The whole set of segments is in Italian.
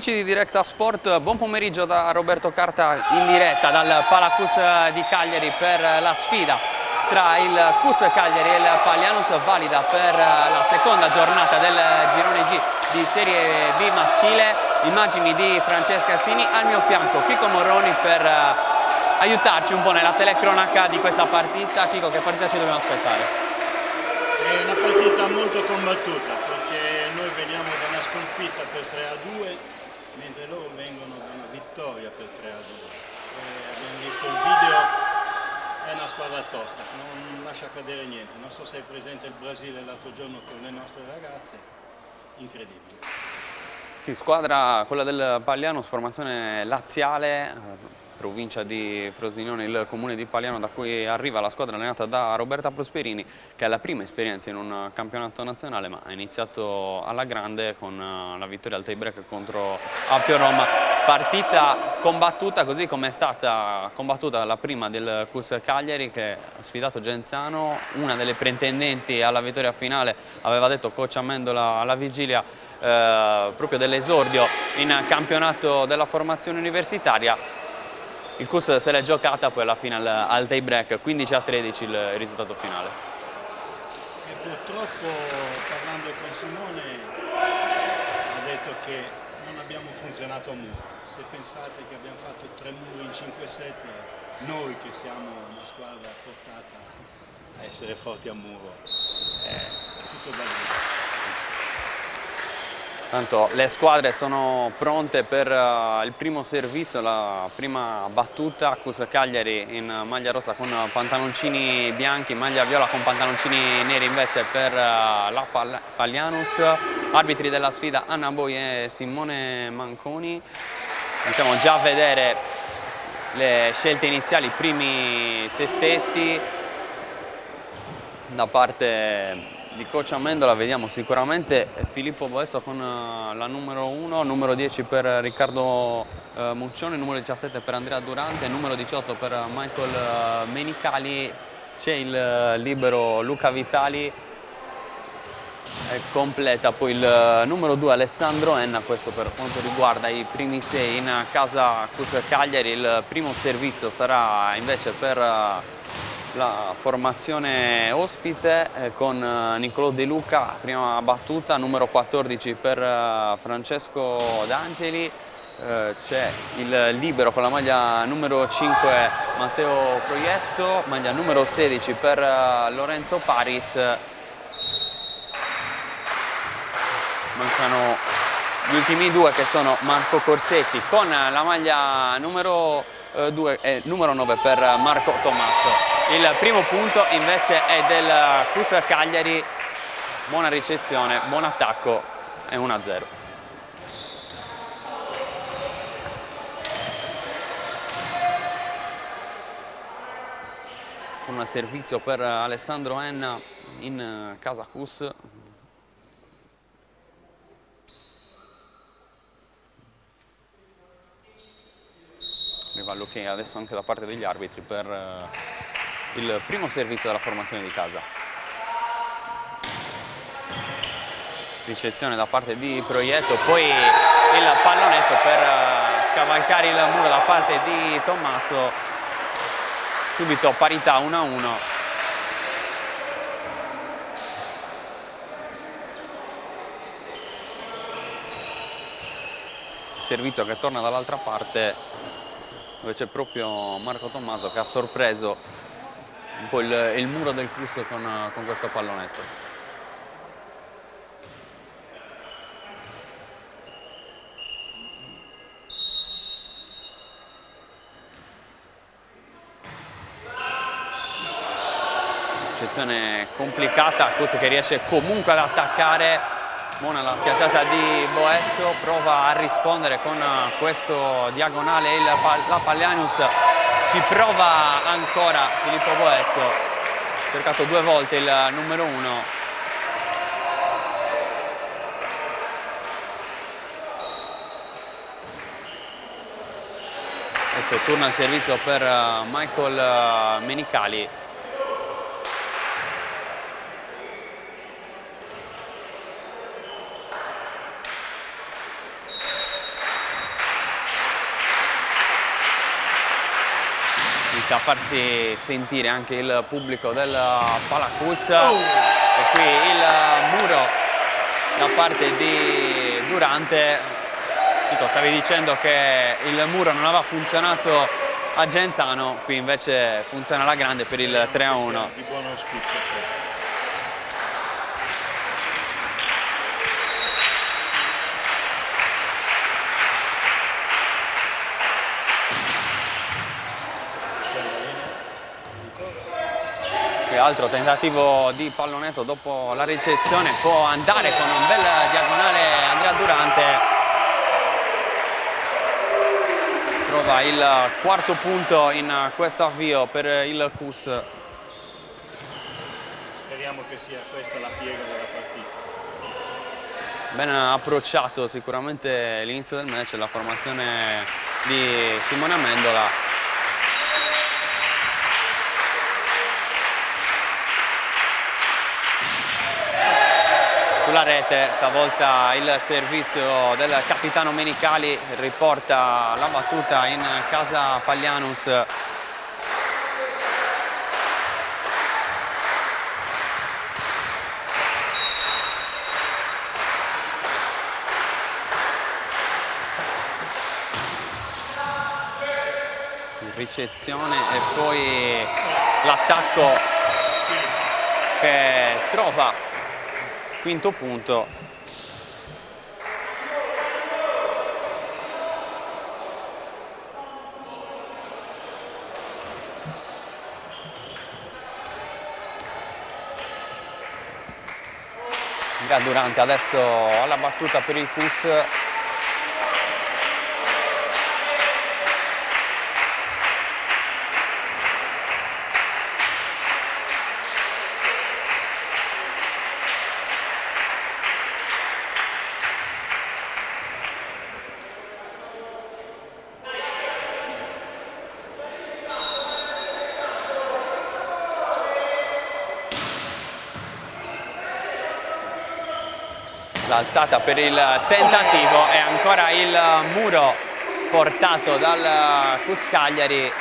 Amici di Directa Sport, buon pomeriggio da Roberto Carta in diretta dal Palacus di Cagliari per la sfida tra il CUS Cagliari e il Palianus, valida per la seconda giornata del girone G di Serie B maschile. Immagini di Francesca Sini, al mio fianco Chico Morroni per aiutarci un po' nella telecronaca di questa partita. Chico, che partita ci dobbiamo aspettare? È una partita molto combattuta perché noi veniamo da una sconfitta per 3-2, mentre loro vengono da una vittoria per 3-2. Abbiamo visto il video, è una squadra tosta, non lascia cadere niente. Non so se è presente il Brasile l'altro giorno con le nostre ragazze, incredibile. Sì, squadra quella del Palianus, formazione laziale, provincia di Frosinone, il comune di Paliano, da cui arriva la squadra allenata da Roberta Prosperini, che ha la prima esperienza in un campionato nazionale, ma ha iniziato alla grande con la vittoria al tie break contro Apio Roma. Partita combattuta, così come è stata combattuta la prima del CUS Cagliari, che ha sfidato Genzano, una delle pretendenti alla vittoria finale. Aveva detto coach Amendola alla vigilia proprio dell'esordio in campionato della formazione universitaria. Il CUS se l'è giocata poi alla fine al tie break, 15-13 il risultato finale. E purtroppo, parlando con Simone, ha detto che non abbiamo funzionato a muro. Se pensate che abbiamo fatto 3 muri in 5-7, noi che siamo una squadra portata a essere forti a muro, è tutto da dire. Tanto le squadre sono pronte per il primo servizio, la prima battuta. CUS Cagliari in maglia rossa con pantaloncini bianchi, maglia viola con pantaloncini neri invece per la Palianus. Arbitri della sfida Anna Boi e Simone Manconi. Possiamo già vedere le scelte iniziali, i primi sestetti da parte di coach Amendola. Vediamo sicuramente Filippo Boesso con la numero 1, numero 10 per Riccardo Muccione, numero 17 per Andrea Durante, numero 18 per Michael Menicali. C'è il libero Luca Vitali e completa poi il numero 2 Alessandro Enna. Questo per quanto riguarda i primi 6 in casa CUS Cagliari. Il primo servizio sarà invece per la formazione ospite con Niccolò De Luca, prima battuta, numero 14 per Francesco D'Angeli. C'è il libero con la maglia numero 5 Matteo Proietto, maglia numero 16 per Lorenzo Paris. Mancano gli ultimi due, che sono Marco Corsetti con la maglia numero 2 e numero 9 per Marco Tommaso. Il primo punto invece è del CUS Cagliari. Buona ricezione, buon attacco e 1-0. Un servizio per Alessandro Enna in casa CUS. Arriva l'ok adesso anche da parte degli arbitri per il primo servizio della formazione di casa. Ricezione da parte di Proietto, poi il pallonetto per scavalcare il muro da parte di Tommaso. Subito parità 1-1. Servizio che torna dall'altra parte, dove c'è proprio Marco Tommaso che ha sorpreso un po' il muro del CUS con questo pallonetto. Ricezione complicata, CUS che riesce comunque ad attaccare. Buona la schiacciata di Boesso, prova a rispondere con questo diagonale la Palianus. Ci prova ancora Filippo Boesso, ha cercato 2 volte il numero 1. Adesso turna il servizio per Michael Menicali. inizia a farsi sentire anche il pubblico del Palacus e qui il muro da parte di Durante. Tito, stavi dicendo che il muro non aveva funzionato a Genzano, qui invece funziona alla grande per il 3-1. Di buon auspicio questo. Altro tentativo di pallonetto dopo la ricezione, può andare con un bel diagonale Andrea Durante, trova il quarto punto in questo avvio per il CUS. Speriamo che sia questa la piega della partita. Ben approcciato sicuramente l'inizio del match, la formazione di Simone Amendola. Sulla rete stavolta il servizio del capitano Menicali riporta la battuta in casa Paglianus. Ricezione e poi l'attacco che trova quinto punto. Durante adesso alla battuta per il CUS. L'alzata per il tentativo e ancora il muro portato dal CUS Cagliari.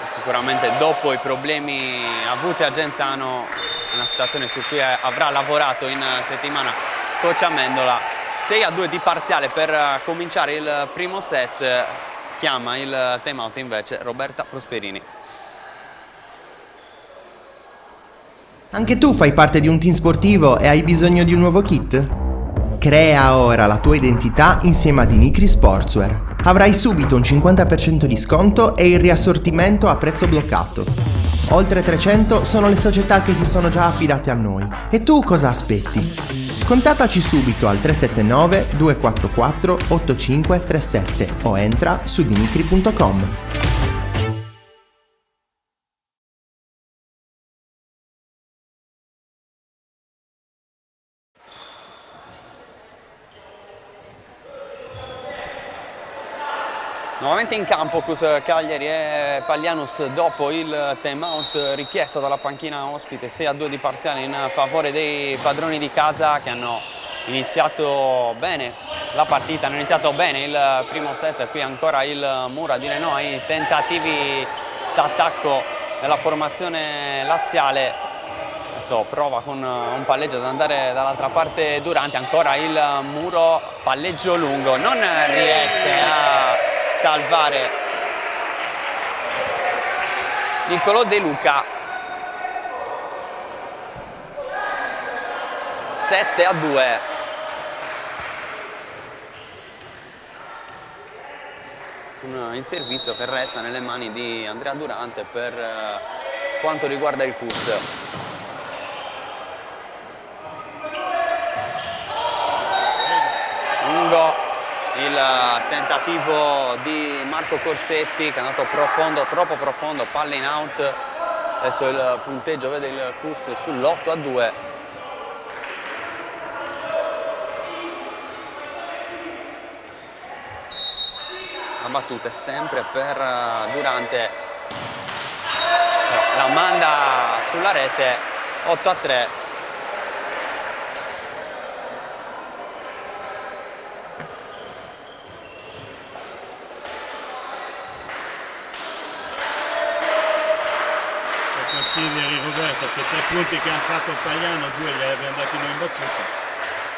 Sicuramente dopo i problemi avuti a Genzano, una situazione su cui avrà lavorato in settimana coach Amendola. 6-2 di parziale per cominciare il primo set, chiama il time out invece Roberta Prosperini. Anche tu fai parte di un team sportivo e hai bisogno di un nuovo kit? Crea ora la tua identità insieme a Dinicri Sportswear. Avrai subito un 50% di sconto e il riassortimento a prezzo bloccato. Oltre 300 sono le società che si sono già affidate a noi. E tu cosa aspetti? Contattaci subito al 379 244 8537 o entra su dinicri.com. Nuovamente in campo CUS Cagliari e Paglianus dopo il time out richiesto dalla panchina ospite. 6-2 di parziale in favore dei padroni di casa che hanno iniziato bene la partita, hanno iniziato bene il primo set. Qui ancora il muro a dire no ai tentativi d'attacco della formazione laziale. Adesso prova con un palleggio ad andare dall'altra parte Durante, ancora il muro, palleggio lungo, non riesce a salvare Niccolò De Luca. 7-2. Il servizio che resta nelle mani di Andrea Durante per quanto riguarda il CUS. Lungo il tentativo di Marco Corsetti che è andato profondo, troppo profondo, palla in out. Adesso il punteggio vede il CUS sull'8-2. La battuta è sempre per Durante, la manda sulla rete. 8-3. Silveri Roberto, che 3 punti che hanno fatto il Pagliano, 2 li abbiamo dati noi in battuta.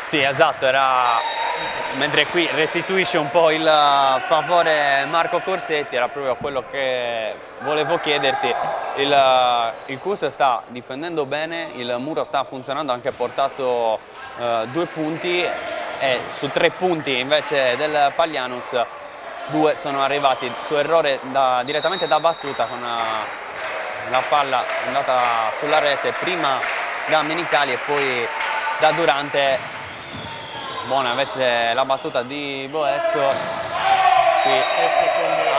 Sì, esatto, mentre qui restituisce un po' il favore Marco Corsetti, era proprio quello che volevo chiederti. Il Cus sta difendendo bene, il muro sta funzionando, ha anche portato 2 punti e su 3 punti invece del Paglianus 2 sono arrivati su errore direttamente da battuta, con la palla andata sulla rete prima da Menicali e poi da Durante. Buona invece la battuta di Boesso, qui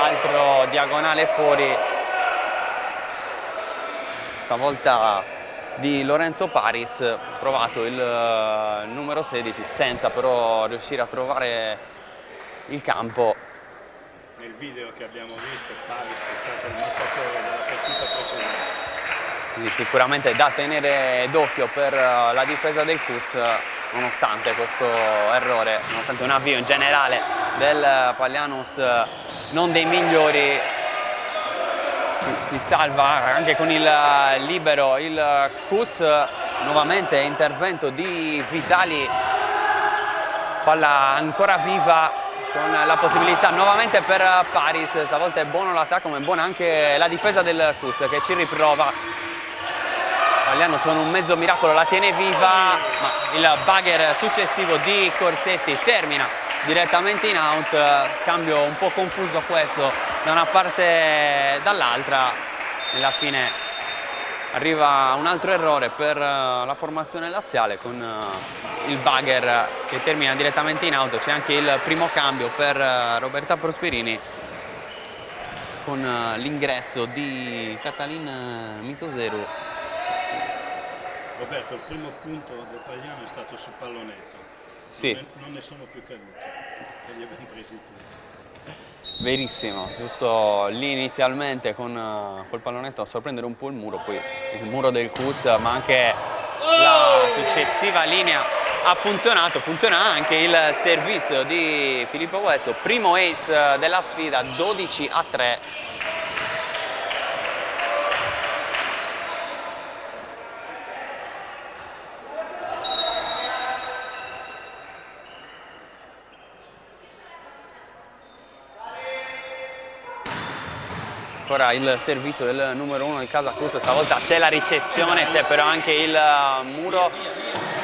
altro diagonale fuori, stavolta di Lorenzo Paris, provato il numero 16 senza però riuscire a trovare il campo. Nel video che abbiamo visto Paris è stato il mattatore della partita precedente. Quindi sicuramente da tenere d'occhio per la difesa del Cus, nonostante questo errore, nonostante un avvio in generale del Paglianus non dei migliori. Si salva anche con il libero il Cus, nuovamente intervento di Vitali, palla ancora viva con la possibilità nuovamente per Paris. Stavolta è buono l'attacco ma è buona anche la difesa del Cus che ci riprova. Pagliano con un mezzo miracolo la tiene viva, ma il bugger successivo di Corsetti termina direttamente in out. Scambio un po' confuso questo da una parte e dall'altra. Alla fine arriva un altro errore per la formazione laziale con il bugger che termina direttamente in out. C'è anche il primo cambio per Roberta Prosperini con l'ingresso di Catalin Mitoseru. Roberto, il primo punto del Pagliano è stato sul pallonetto. Sì. Non ne sono più caduti e li abbiamo presi tutti. Verissimo, giusto lì inizialmente con col pallonetto a sorprendere un po' il muro, poi il muro del Cus, ma anche la successiva linea ha funzionato. Funziona anche il servizio di Filippo Boesso, primo ace della sfida, 12-3. Ancora il servizio del numero 1 di Casa Cruz, stavolta c'è la ricezione, c'è però anche il muro.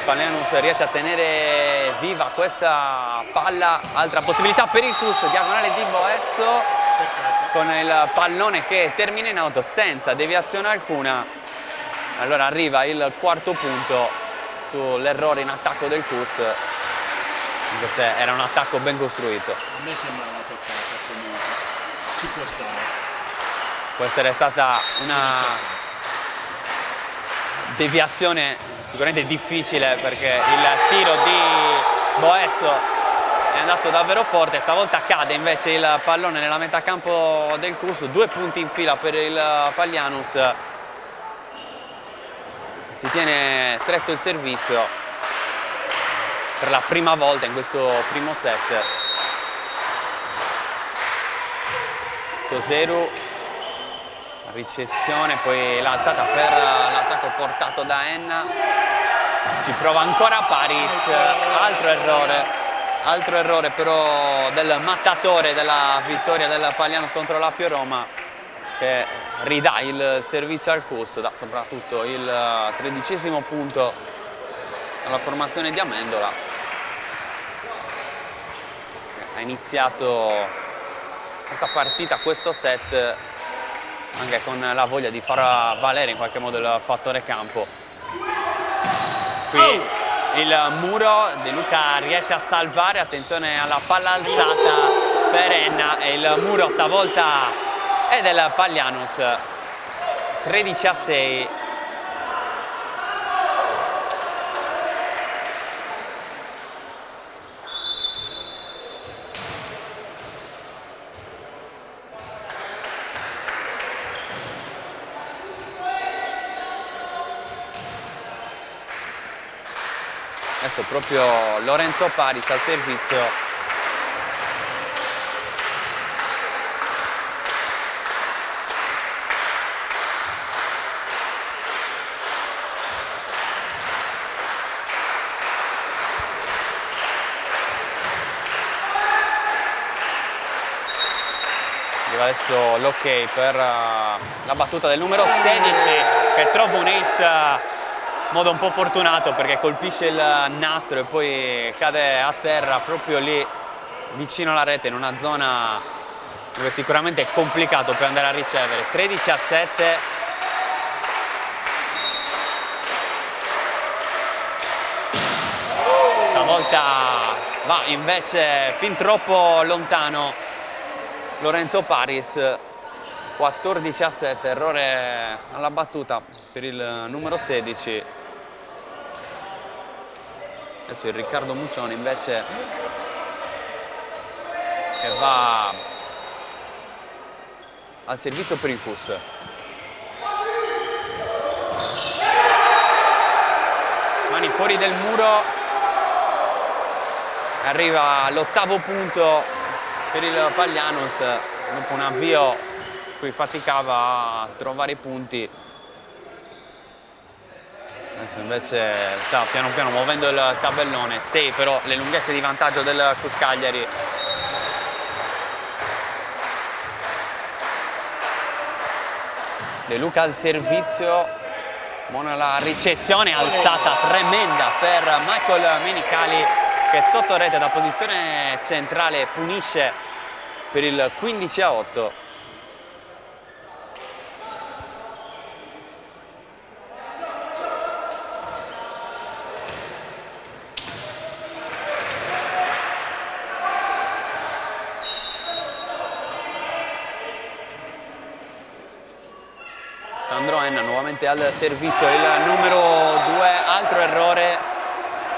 Paglianus riesce a tenere viva questa palla, altra possibilità per il Cus, diagonale di Boesso con il pallone che termina in auto senza deviazione alcuna. Allora arriva il quarto punto sull'errore in attacco del Cus, anche se era un attacco ben costruito. A me sembrava toccata comunque, ci può stare. Può essere stata una deviazione sicuramente difficile perché il tiro di Boesso è andato davvero forte. Stavolta cade invece il pallone nella metà campo del Cus, 2 punti in fila per il Paglianus. Si tiene stretto il servizio per la prima volta in questo primo set. Toseru, ricezione, poi l'alzata per l'attacco portato da Enna. Ci prova ancora Paris, altro errore però del mattatore della vittoria del Paglianus contro l'Appio Roma, che ridà il servizio al Cus, dà soprattutto il 13° punto alla formazione di Amendola. Ha iniziato questa partita, questo set, anche con la voglia di far valere in qualche modo il fattore campo. Qui il muro, De Luca riesce a salvare, attenzione alla palla alzata per Enna e il muro stavolta è del Paglianus, 13-6. Adesso proprio Lorenzo Paris al servizio. arriva adesso l'ok per la battuta del numero 16, che trova un ace in modo un po' fortunato perché colpisce il nastro e poi cade a terra proprio lì vicino alla rete, in una zona dove sicuramente è complicato per andare a ricevere. 13-7. Stavolta va invece fin troppo lontano Lorenzo Paris. 14-7, errore alla battuta per il numero 16. Adesso il Riccardo Muccioni invece che va al servizio per il Cus. Mani fuori del muro, arriva l'8º punto per il Paglianus dopo un avvio in cui faticava a trovare i punti. Adesso invece sta piano piano muovendo il tabellone, 6 però le lunghezze di vantaggio del Cus Cagliari. De Luca al servizio, buona la ricezione, alzata tremenda per Michael Menicali, che sotto rete da posizione centrale punisce per il 15-8. Sandro Enna nuovamente al servizio, il numero 2, altro errore,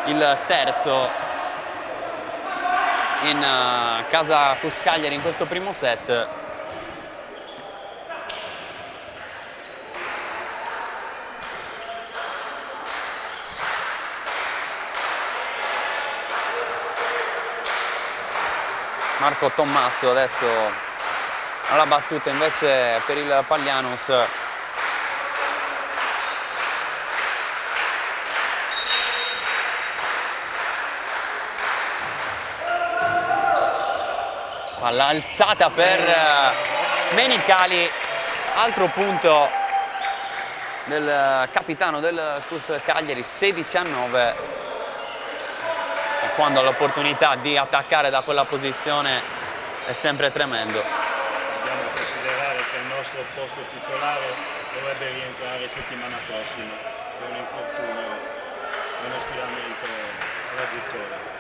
il terzo in casa Cus Cagliari in questo primo set. Marco Tommaso adesso alla battuta invece per il Paglianus. Palla alzata per Menicali, altro punto del capitano del Cus Cagliari, 16-9. E quando ha l'opportunità di attaccare da quella posizione è sempre tremendo. Dobbiamo considerare che il nostro posto titolare dovrebbe rientrare settimana prossima per un infortunio, uno stiramento all'adduttore.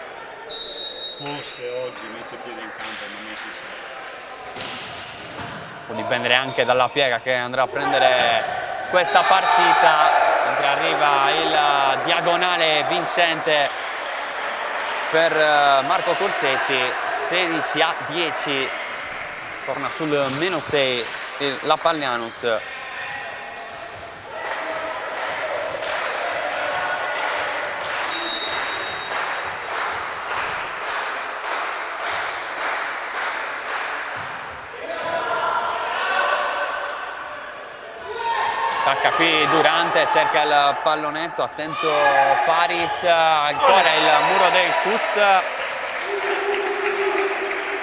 Forse oggi mette piede in campo, ma non si sa. Può dipendere anche dalla piega che andrà a prendere questa partita, mentre arriva il diagonale vincente per Marco Corsetti. 16-10, torna sul -6 la Paglianus. Attacca qui Durante, cerca il pallonetto, attento Paris, ancora il muro del Cus.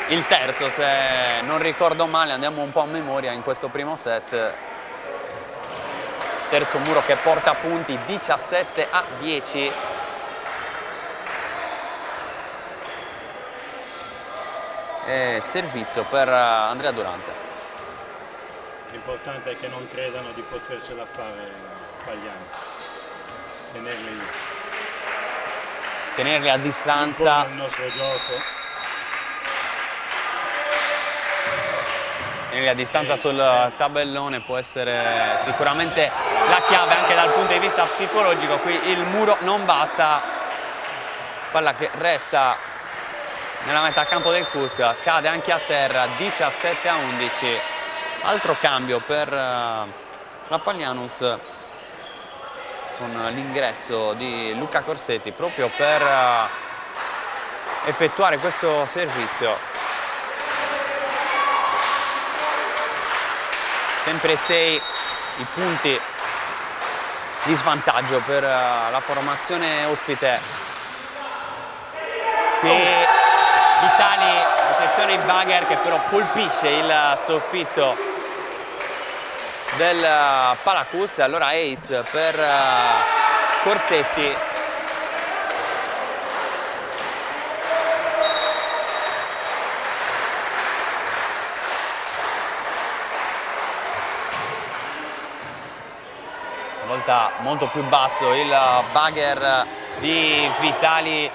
Il terzo, se non ricordo male, andiamo un po' a memoria in questo primo set. Terzo muro che porta punti, 17-10. E servizio per Andrea Durante. L'importante è che non credano di potercela fare Pagliani. Tenerli a distanza. Il nostro gioco. Tenerli a distanza sul tabellone può essere sicuramente la chiave anche dal punto di vista psicologico. Qui il muro non basta. Palla che resta nella metà campo del Cus, cade anche a terra, 17-11. Altro cambio per la Paglianus con l'ingresso di Luca Corsetti proprio per effettuare questo servizio. Sempre 6 i punti di svantaggio per la formazione ospite. Qui di Vitali, ricezione in Bagher che però colpisce il soffitto del Palacus. Allora ace per Corsetti. Una volta molto più basso il Bagher di Vitali.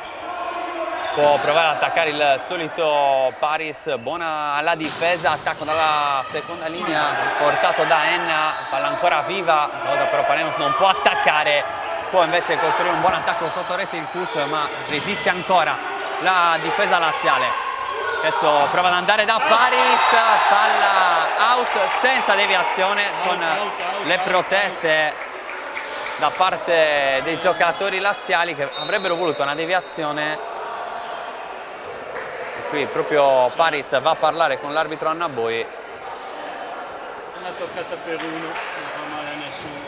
Può provare ad attaccare il solito Paris, buona la difesa, attacco dalla seconda linea portato da Enna, palla ancora viva, stavolta però Palianos non può attaccare, può invece costruire un buon attacco sotto rete il Cus, ma resiste ancora la difesa laziale. Adesso prova ad andare da Paris, palla out senza deviazione con le proteste da parte dei giocatori laziali che avrebbero voluto una deviazione. Qui proprio Paris va a parlare con l'arbitro Annaboi. Una toccata per uno, non fa male a nessuno.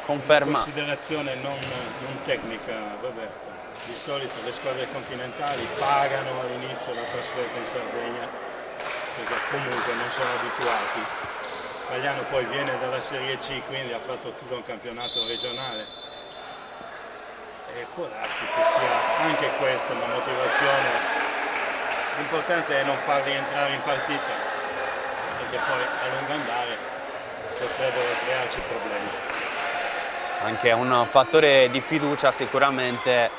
Conferma. Considerazione non tecnica, Roberto. Di solito le squadre continentali pagano all'inizio la trasferta in Sardegna perché comunque non sono abituati. Pagliano poi viene dalla Serie C, quindi ha fatto tutto un campionato regionale e può darsi che sia anche questa una motivazione. L'importante è non farli entrare in partita perché poi a lungo andare potrebbero crearci problemi. Anche un fattore di fiducia sicuramente,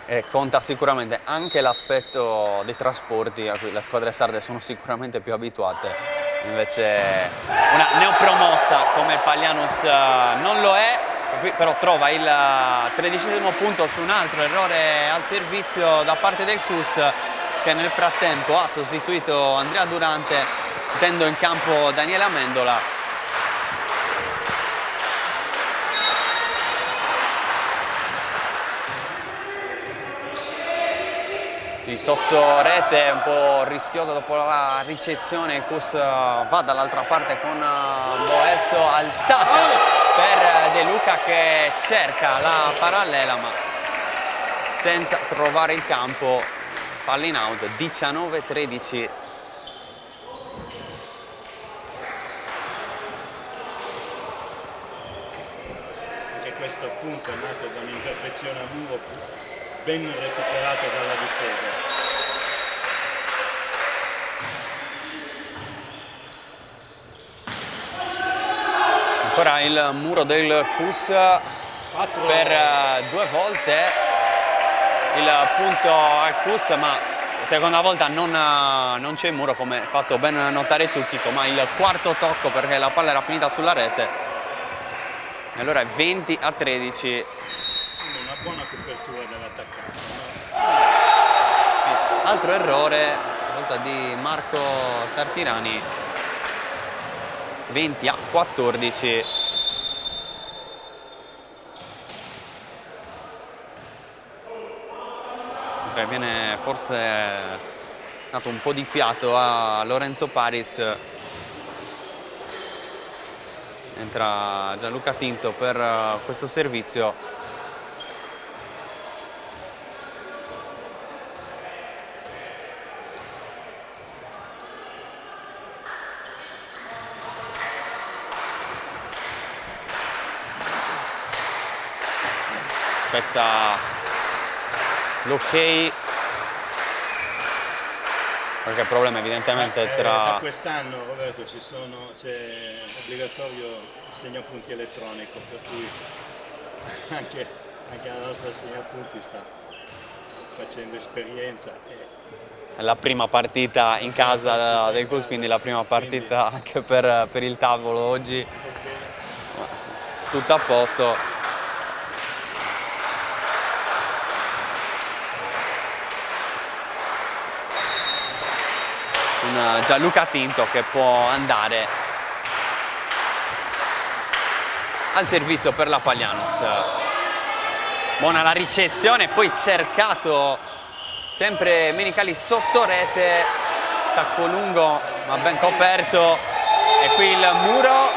e conta sicuramente anche l'aspetto dei trasporti a cui le squadre sarde sono sicuramente più abituate. Invece una neopromossa come il Palianos non lo è, qui però trova il 13° punto su un altro errore al servizio da parte del Cus, che nel frattempo ha sostituito Andrea Durante mettendo in campo Daniele Amendola. Di sotto rete un po' rischioso dopo la ricezione, il Cus va dall'altra parte con Boesso, alzata per De Luca che cerca la parallela ma senza trovare il campo, palla in out, 19-13. Anche questo appunto è nato da un'imperfezione a muro ben recuperato dalla difesa. Ancora il muro del Cus per 2 volte, il punto al Cus, ma seconda volta non c'è il muro come fatto ben notare Tucchico, ma il quarto tocco perché la palla era finita sulla rete. E allora è 20-13. Una buona copertura dell'attaccante. Altro errore, volta di Marco Sartirani, 20-14. Viene forse dato un po' di fiato a Lorenzo Paris. Entra Gianluca Tinto per questo servizio. Aspetta l'ok, qualche problema evidentemente tra... Da quest'anno, Roberto, c'è obbligatorio il segnapunti elettronico, per cui anche la nostra segnapunti sta facendo esperienza. È la prima partita in casa del Cus, quindi la prima partita anche per il tavolo oggi. Tutto a posto. Gianluca Tinto che può andare al servizio per la Palianos. Buona la ricezione, poi cercato sempre Menicali sotto rete, tacco lungo ma ben coperto, e qui il muro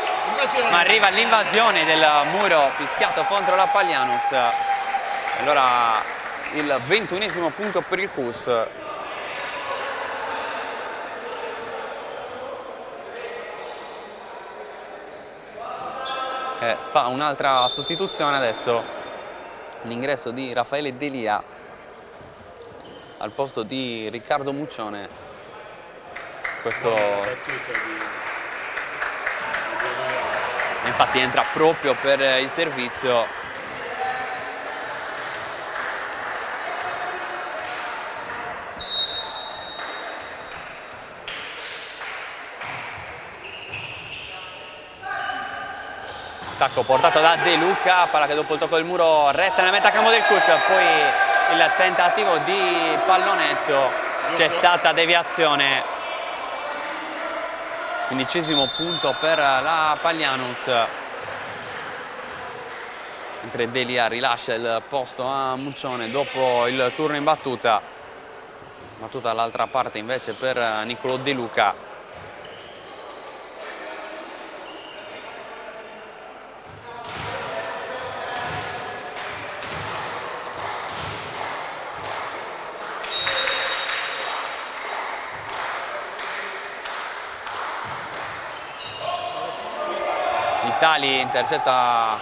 ma arriva l'invasione del muro fischiato contro la Palianus. Allora il 21esimo punto per il CUS. Fa un'altra sostituzione adesso, l'ingresso di Raffaele Delia al posto di Riccardo Muccione. Questo infatti entra proprio per il servizio. Attacco portato da De Luca, palla che dopo il tocco del muro resta nella metà campo del CUS, poi il tentativo di pallonetto, c'è stata deviazione. 15esimo punto per la Palianus, mentre Delia rilascia il posto a Muccione dopo il turno in battuta dall'altra parte invece per Niccolò De Luca. Vitali intercetta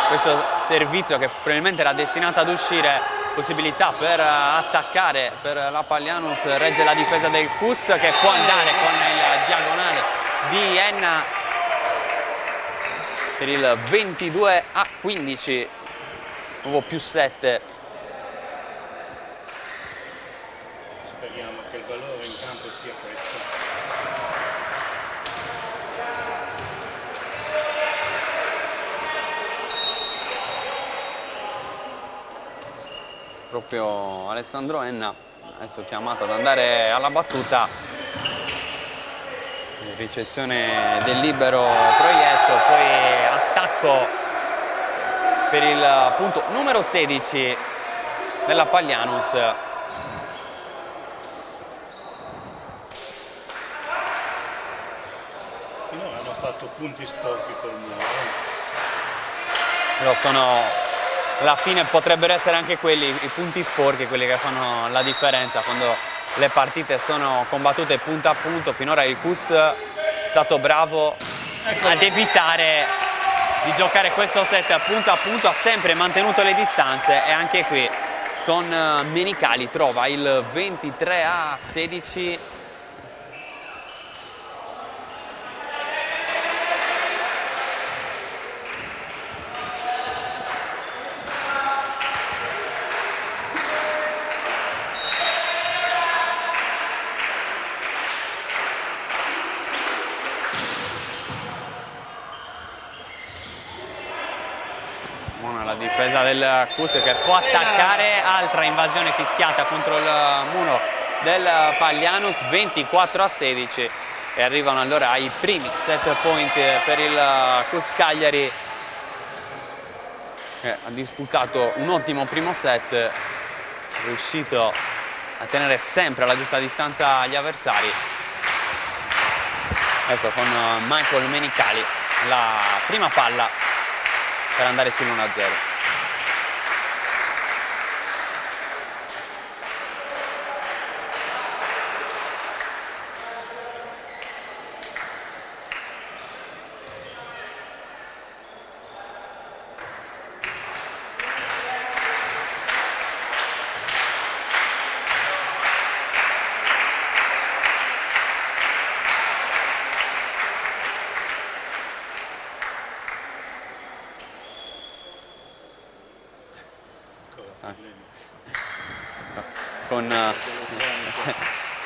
questo servizio che probabilmente era destinato ad uscire, possibilità per attaccare per la Palianus, regge la difesa del CUS che può andare con il diagonale di Enna per il 22-15, nuovo +7. Speriamo che il valore in campo sia questo. Proprio Alessandro Enna adesso chiamato ad andare alla battuta, ricezione del libero proietto, poi attacco per il punto numero 16 della Palianus. Finora hanno fatto punti sporchi col muro. Però sono, alla fine potrebbero essere anche quelli i punti sporchi, quelli che fanno la differenza quando le partite sono combattute punto a punto. Finora il CUS è stato bravo ad evitare di giocare questo set punto a punto, ha sempre mantenuto le distanze e anche qui con Menicali trova il 23-16. La difesa del CUS che può attaccare, altra invasione fischiata contro il muro del Palianus, 24-16, e arrivano allora ai primi set point per il CUS Cagliari, che ha disputato un ottimo primo set, riuscito a tenere sempre alla giusta distanza gli avversari. Adesso con Michael Menicali la prima palla per andare sull'1-0.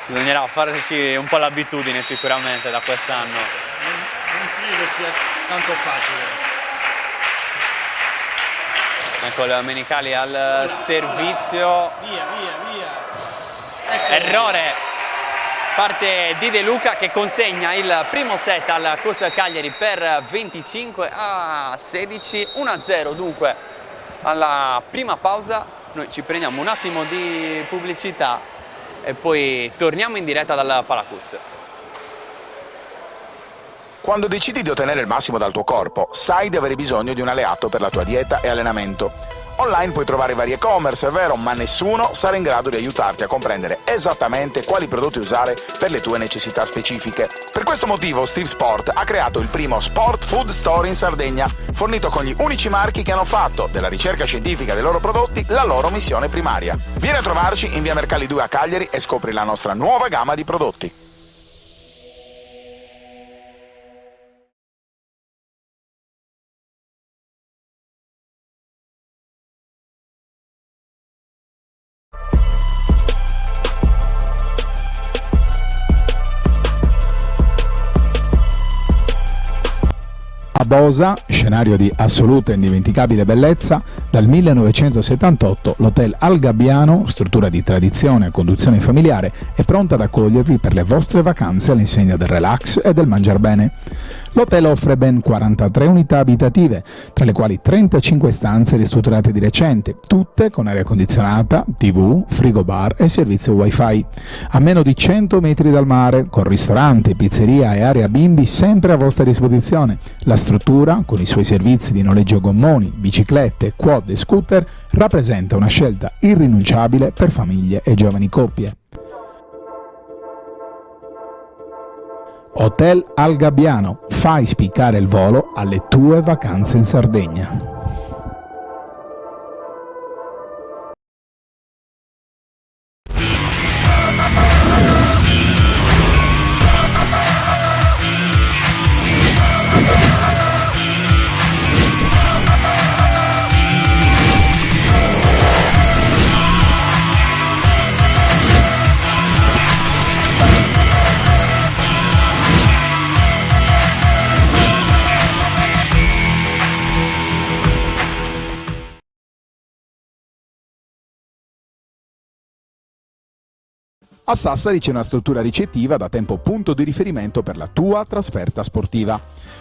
Bisognerà farci un po' l'abitudine sicuramente da quest'anno. Non credo sia tanto facile. Ecco il Menicali al servizio. Via. Errore parte di De Luca che consegna il primo set al CUS Cagliari per 25-16, 1-0 dunque alla prima pausa. Noi ci prendiamo un attimo di pubblicità e poi torniamo in diretta dal Palacus. Quando decidi di ottenere il massimo dal tuo corpo, sai di avere bisogno di un alleato per la tua dieta e allenamento. Online puoi trovare vari e-commerce, è vero, ma nessuno sarà in grado di aiutarti a comprendere esattamente quali prodotti usare per le tue necessità specifiche. Per questo motivo Steve Sport ha creato il primo Sport Food Store in Sardegna, fornito con gli unici marchi che hanno fatto della ricerca scientifica dei loro prodotti la loro missione primaria. Vieni a trovarci in via Mercalli 2 a Cagliari e scopri la nostra nuova gamma di prodotti. A Bosa, scenario di assoluta e indimenticabile bellezza, dal 1978 l'Hotel Al Gabbiano, struttura di tradizione e conduzione familiare, è pronta ad accogliervi per le vostre vacanze all'insegna del relax e del mangiar bene. L'hotel offre ben 43 unità abitative, tra le quali 35 stanze ristrutturate di recente, tutte con aria condizionata, TV, frigo bar e servizio wifi. A meno di 100 metri dal mare, con ristorante, pizzeria e area bimbi sempre a vostra disposizione. La struttura, con i suoi servizi di noleggio gommoni, biciclette, quad e scooter, rappresenta una scelta irrinunciabile per famiglie e giovani coppie. Hotel Al Gabbiano, fai spiccare il volo alle tue vacanze in Sardegna. A Sassari c'è una struttura ricettiva da tempo punto di riferimento per la tua trasferta sportiva.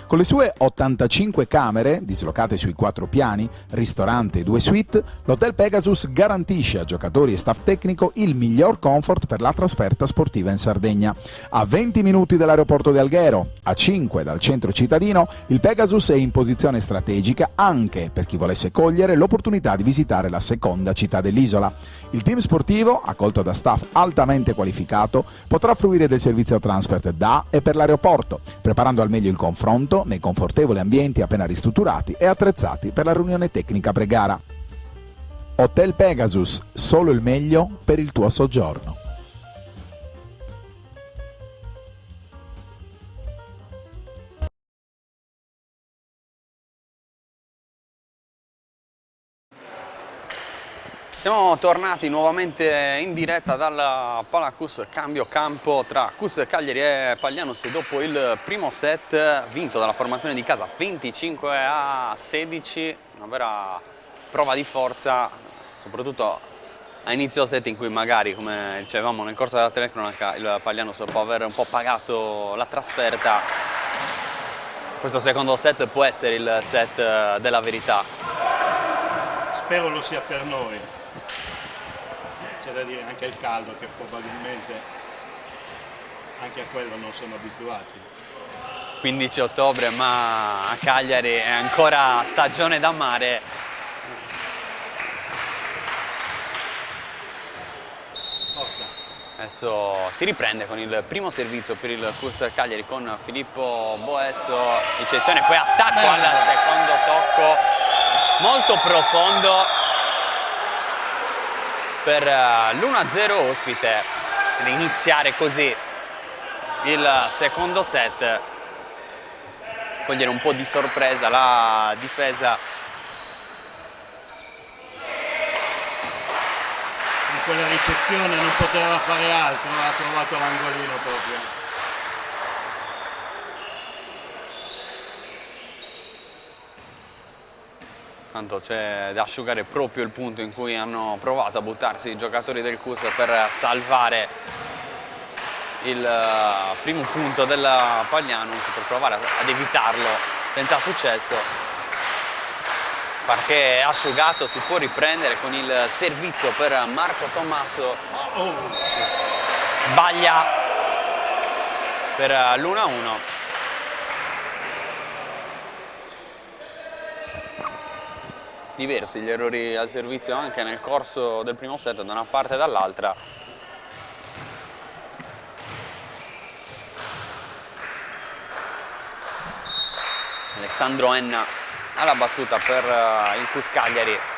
Con le sue 85 camere, dislocate sui 4 piani, ristorante e 2 suite, l'Hotel Pegasus garantisce a giocatori e staff tecnico il miglior comfort per la trasferta sportiva in Sardegna. A 20 minuti dall'aeroporto di Alghero, a 5 dal centro cittadino, il Pegasus è in posizione strategica anche per chi volesse cogliere l'opportunità di visitare la seconda città dell'isola. Il team sportivo, accolto da staff altamente qualificato, potrà fruire del servizio transfer da e per l'aeroporto, preparando al meglio il confronto nei confortevoli ambienti appena ristrutturati e attrezzati per la riunione tecnica pre-gara. Hotel Pegasus, solo il meglio per il tuo soggiorno. Siamo tornati nuovamente in diretta dalla Palacus, cambio campo tra Cus Cagliari e Paglianus dopo il primo set vinto dalla formazione di casa 25-16, una vera prova di forza, soprattutto a inizio set in cui magari, come dicevamo nel corso della telecronaca, il Paglianus può aver un po' pagato la trasferta. Questo secondo set può essere il set della verità. Spero lo sia per noi. C'è da dire anche il caldo, che probabilmente anche a quello non sono abituati. 15 ottobre, ma a Cagliari è ancora stagione da mare. Forza. Adesso si riprende con il primo servizio per il Cus Cagliari con Filippo Boesso, ricezione, poi attacco al secondo tocco molto profondo per l'1-0 ospite, ed iniziare così il secondo set, cogliere un po' di sorpresa la difesa. In quella ricezione non poteva fare altro, ha trovato l'angolino proprio. Tanto c'è da asciugare proprio il punto in cui hanno provato a buttarsi i giocatori del Cus per salvare il primo punto della Paglianus, per provare ad evitarlo senza successo. Perché asciugato si può riprendere con il servizio per Marco Tommaso. Sbaglia per l'1-1. diversi gli errori al servizio anche nel corso del primo set, da una parte e dall'altra. Alessandro Enna alla battuta per il Cus Cagliari.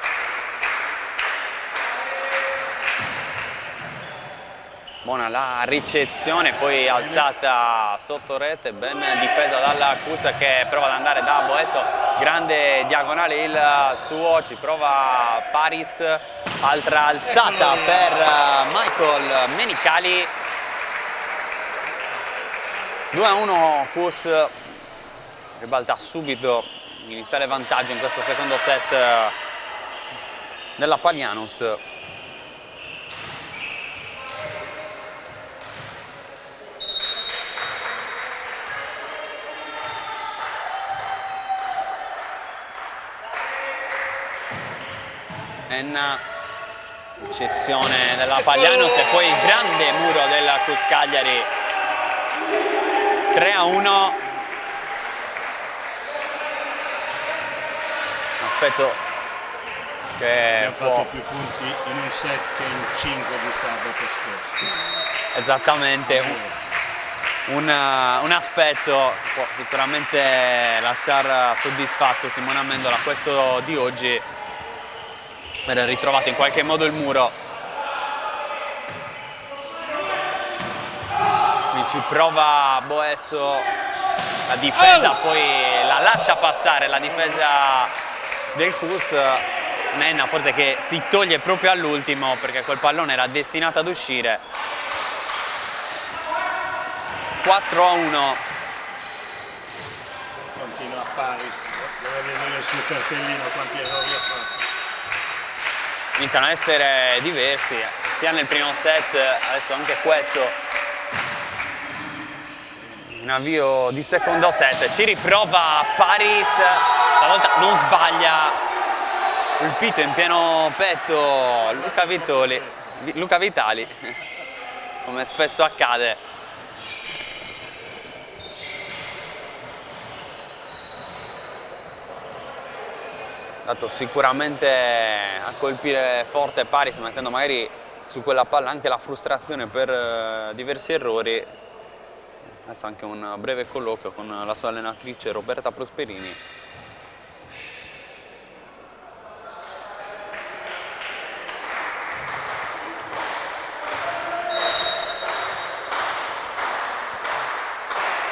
Buona la ricezione, poi alzata sotto rete, ben difesa dalla Cus che prova ad andare da Boesso, grande diagonale il suo, ci prova Paris, altra alzata per Michael Menicali. 2-1 Cus, ribalta subito iniziale vantaggio in questo secondo set della Palianus. Enna, eccezione della Palianus e poi il grande muro della Cus Cagliari. 3-1. Aspetto che abbiamo fatto più punti in un set che in 5 di sabato scorso. Esattamente. Un aspetto può sicuramente lasciar soddisfatto Simone Amendola, questo di oggi, per aver ritrovato in qualche modo il muro. Qui ci prova Boesso, la difesa poi la lascia passare, la difesa del Cus. Enna forse che si toglie proprio all'ultimo perché quel pallone era destinato ad uscire. 4-1. Continua Paris, deve vedere sul cartellino quanti errori ha fatto. Iniziano ad essere diversi, sia nel primo set, adesso anche questo. In avvio di secondo set, ci riprova Paris, stavolta non sbaglia, colpito in pieno petto Luca Vitali, come spesso accade. Dato sicuramente a colpire forte Paris, mettendo magari su quella palla anche la frustrazione per diversi errori. Adesso anche un breve colloquio con la sua allenatrice Roberta Prosperini.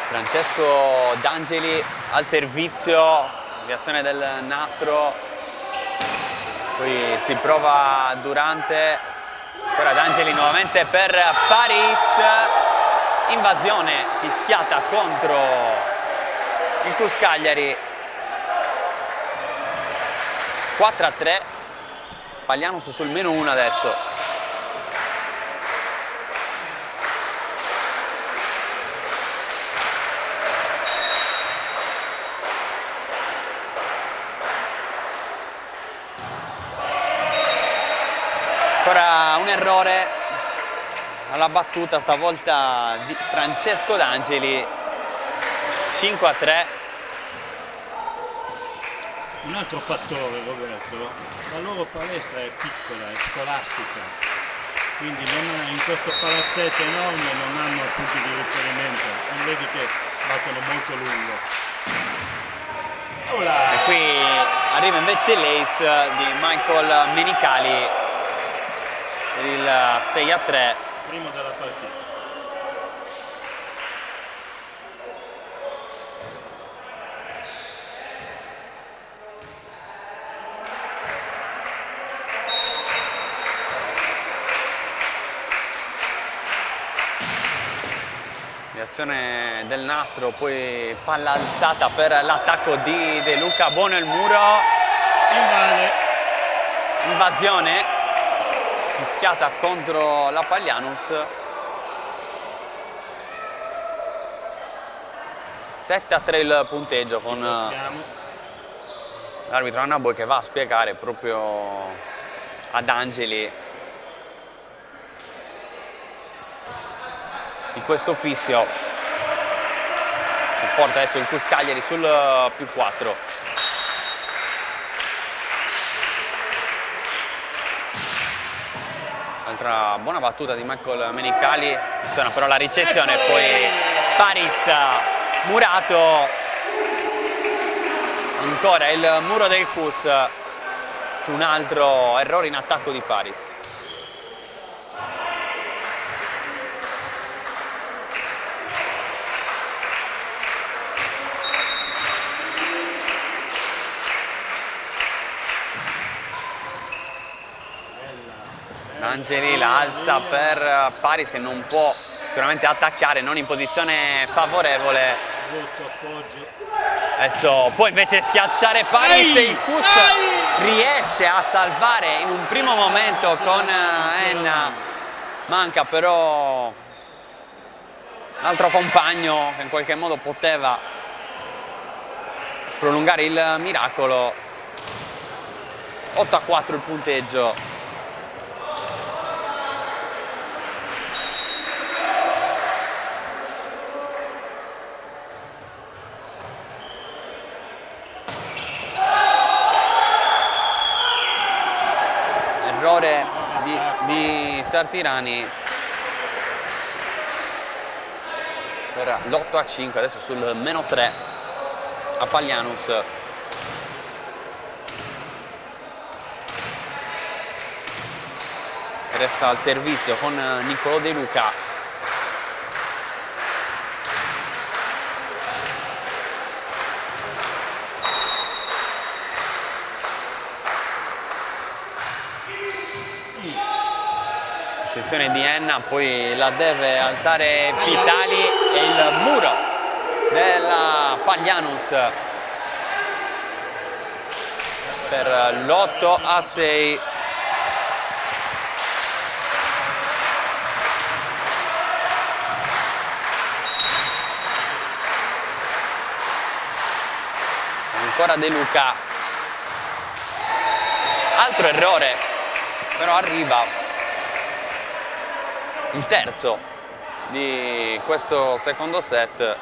Francesco D'Angeli al servizio, azione del nastro. Poi si prova Durante, ancora D'Angeli nuovamente per Paris, invasione fischiata contro il Cus Cagliari. 4-3, Palianus sul -1 adesso. Ancora un errore alla battuta, stavolta di Francesco D'Angeli. 5-3. Un altro fattore, Roberto, la loro palestra è piccola, è scolastica, quindi in questo palazzetto enorme non hanno punti di riferimento e vedi che battono molto lungo. E qui arriva invece l'ace di Michael Menicali per il 6-3. Primo della partita. Reazione del nastro, poi palla alzata per l'attacco di De Luca, buono il muro. Invasione fischiata contro la Palianus. 7-3 il punteggio, con l'arbitro Anna Boi che va a spiegare proprio ad Angeli di questo fischio che porta adesso il Cus Cagliari sul +4. un'altra buona battuta di Michael Menicali, suona però la ricezione, poi Paris, murato, ancora il muro del Cus su un altro errore in attacco di Paris. Angeli la alza per Paris, che non può sicuramente attaccare, non in posizione favorevole. Brutto appoggio. Adesso può invece schiacciare Paris e il Cus riesce a salvare in un primo momento con Enna. Manca però l'altro compagno che in qualche modo poteva prolungare il miracolo. 8-4 il punteggio. Errore di Sartirani per l'8-5, adesso sul -3 a Paglianus. Resta al servizio con Niccolò De Luca. Sezione di Enna, poi la deve alzare Vitali e il muro della Paglianus per l'8-6. Ancora De Luca, altro errore, però arriva il terzo di questo secondo set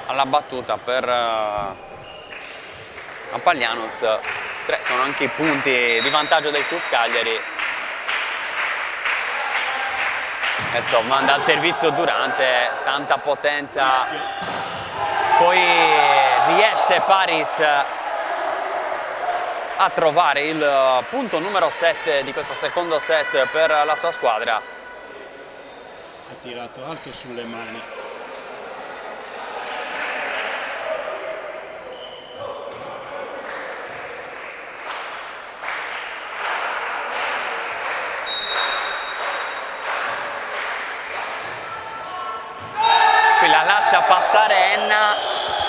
alla battuta per Paglianus. 3 sono anche i punti di vantaggio del Cus Cagliari. Adesso manda al servizio Durante, tanta potenza, poi riesce Paris a trovare il punto numero 7 di questo secondo set per la sua squadra. Ha tirato alto sulle mani. Qui la lascia passare Enna,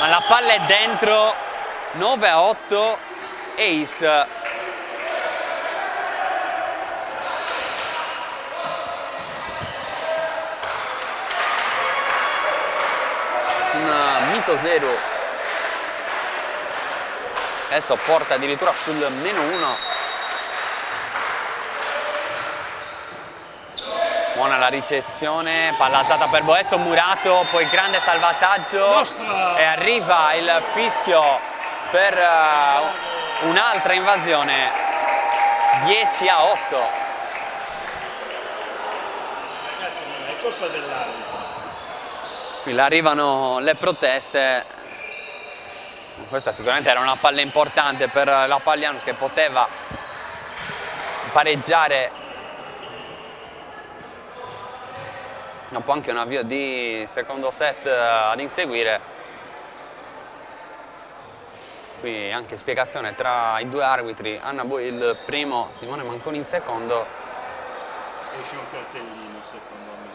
ma la palla è dentro. 9-8, ace. Mito zero, adesso porta addirittura sul -1. Buona la ricezione, palla alzata per Boesso, murato, poi grande salvataggio e arriva il fischio per un'altra invasione. 10-8. Ragazzi, non è colpa dell'arbitro. Qui arrivano le proteste. Questa sicuramente era una palla importante per la Paglianus, che poteva pareggiare. Dopo anche un avvio di secondo set ad inseguire. Qui anche spiegazione tra i due arbitri, Anna Bui il primo, Simone Manconi il secondo. Esce un cartellino secondo me.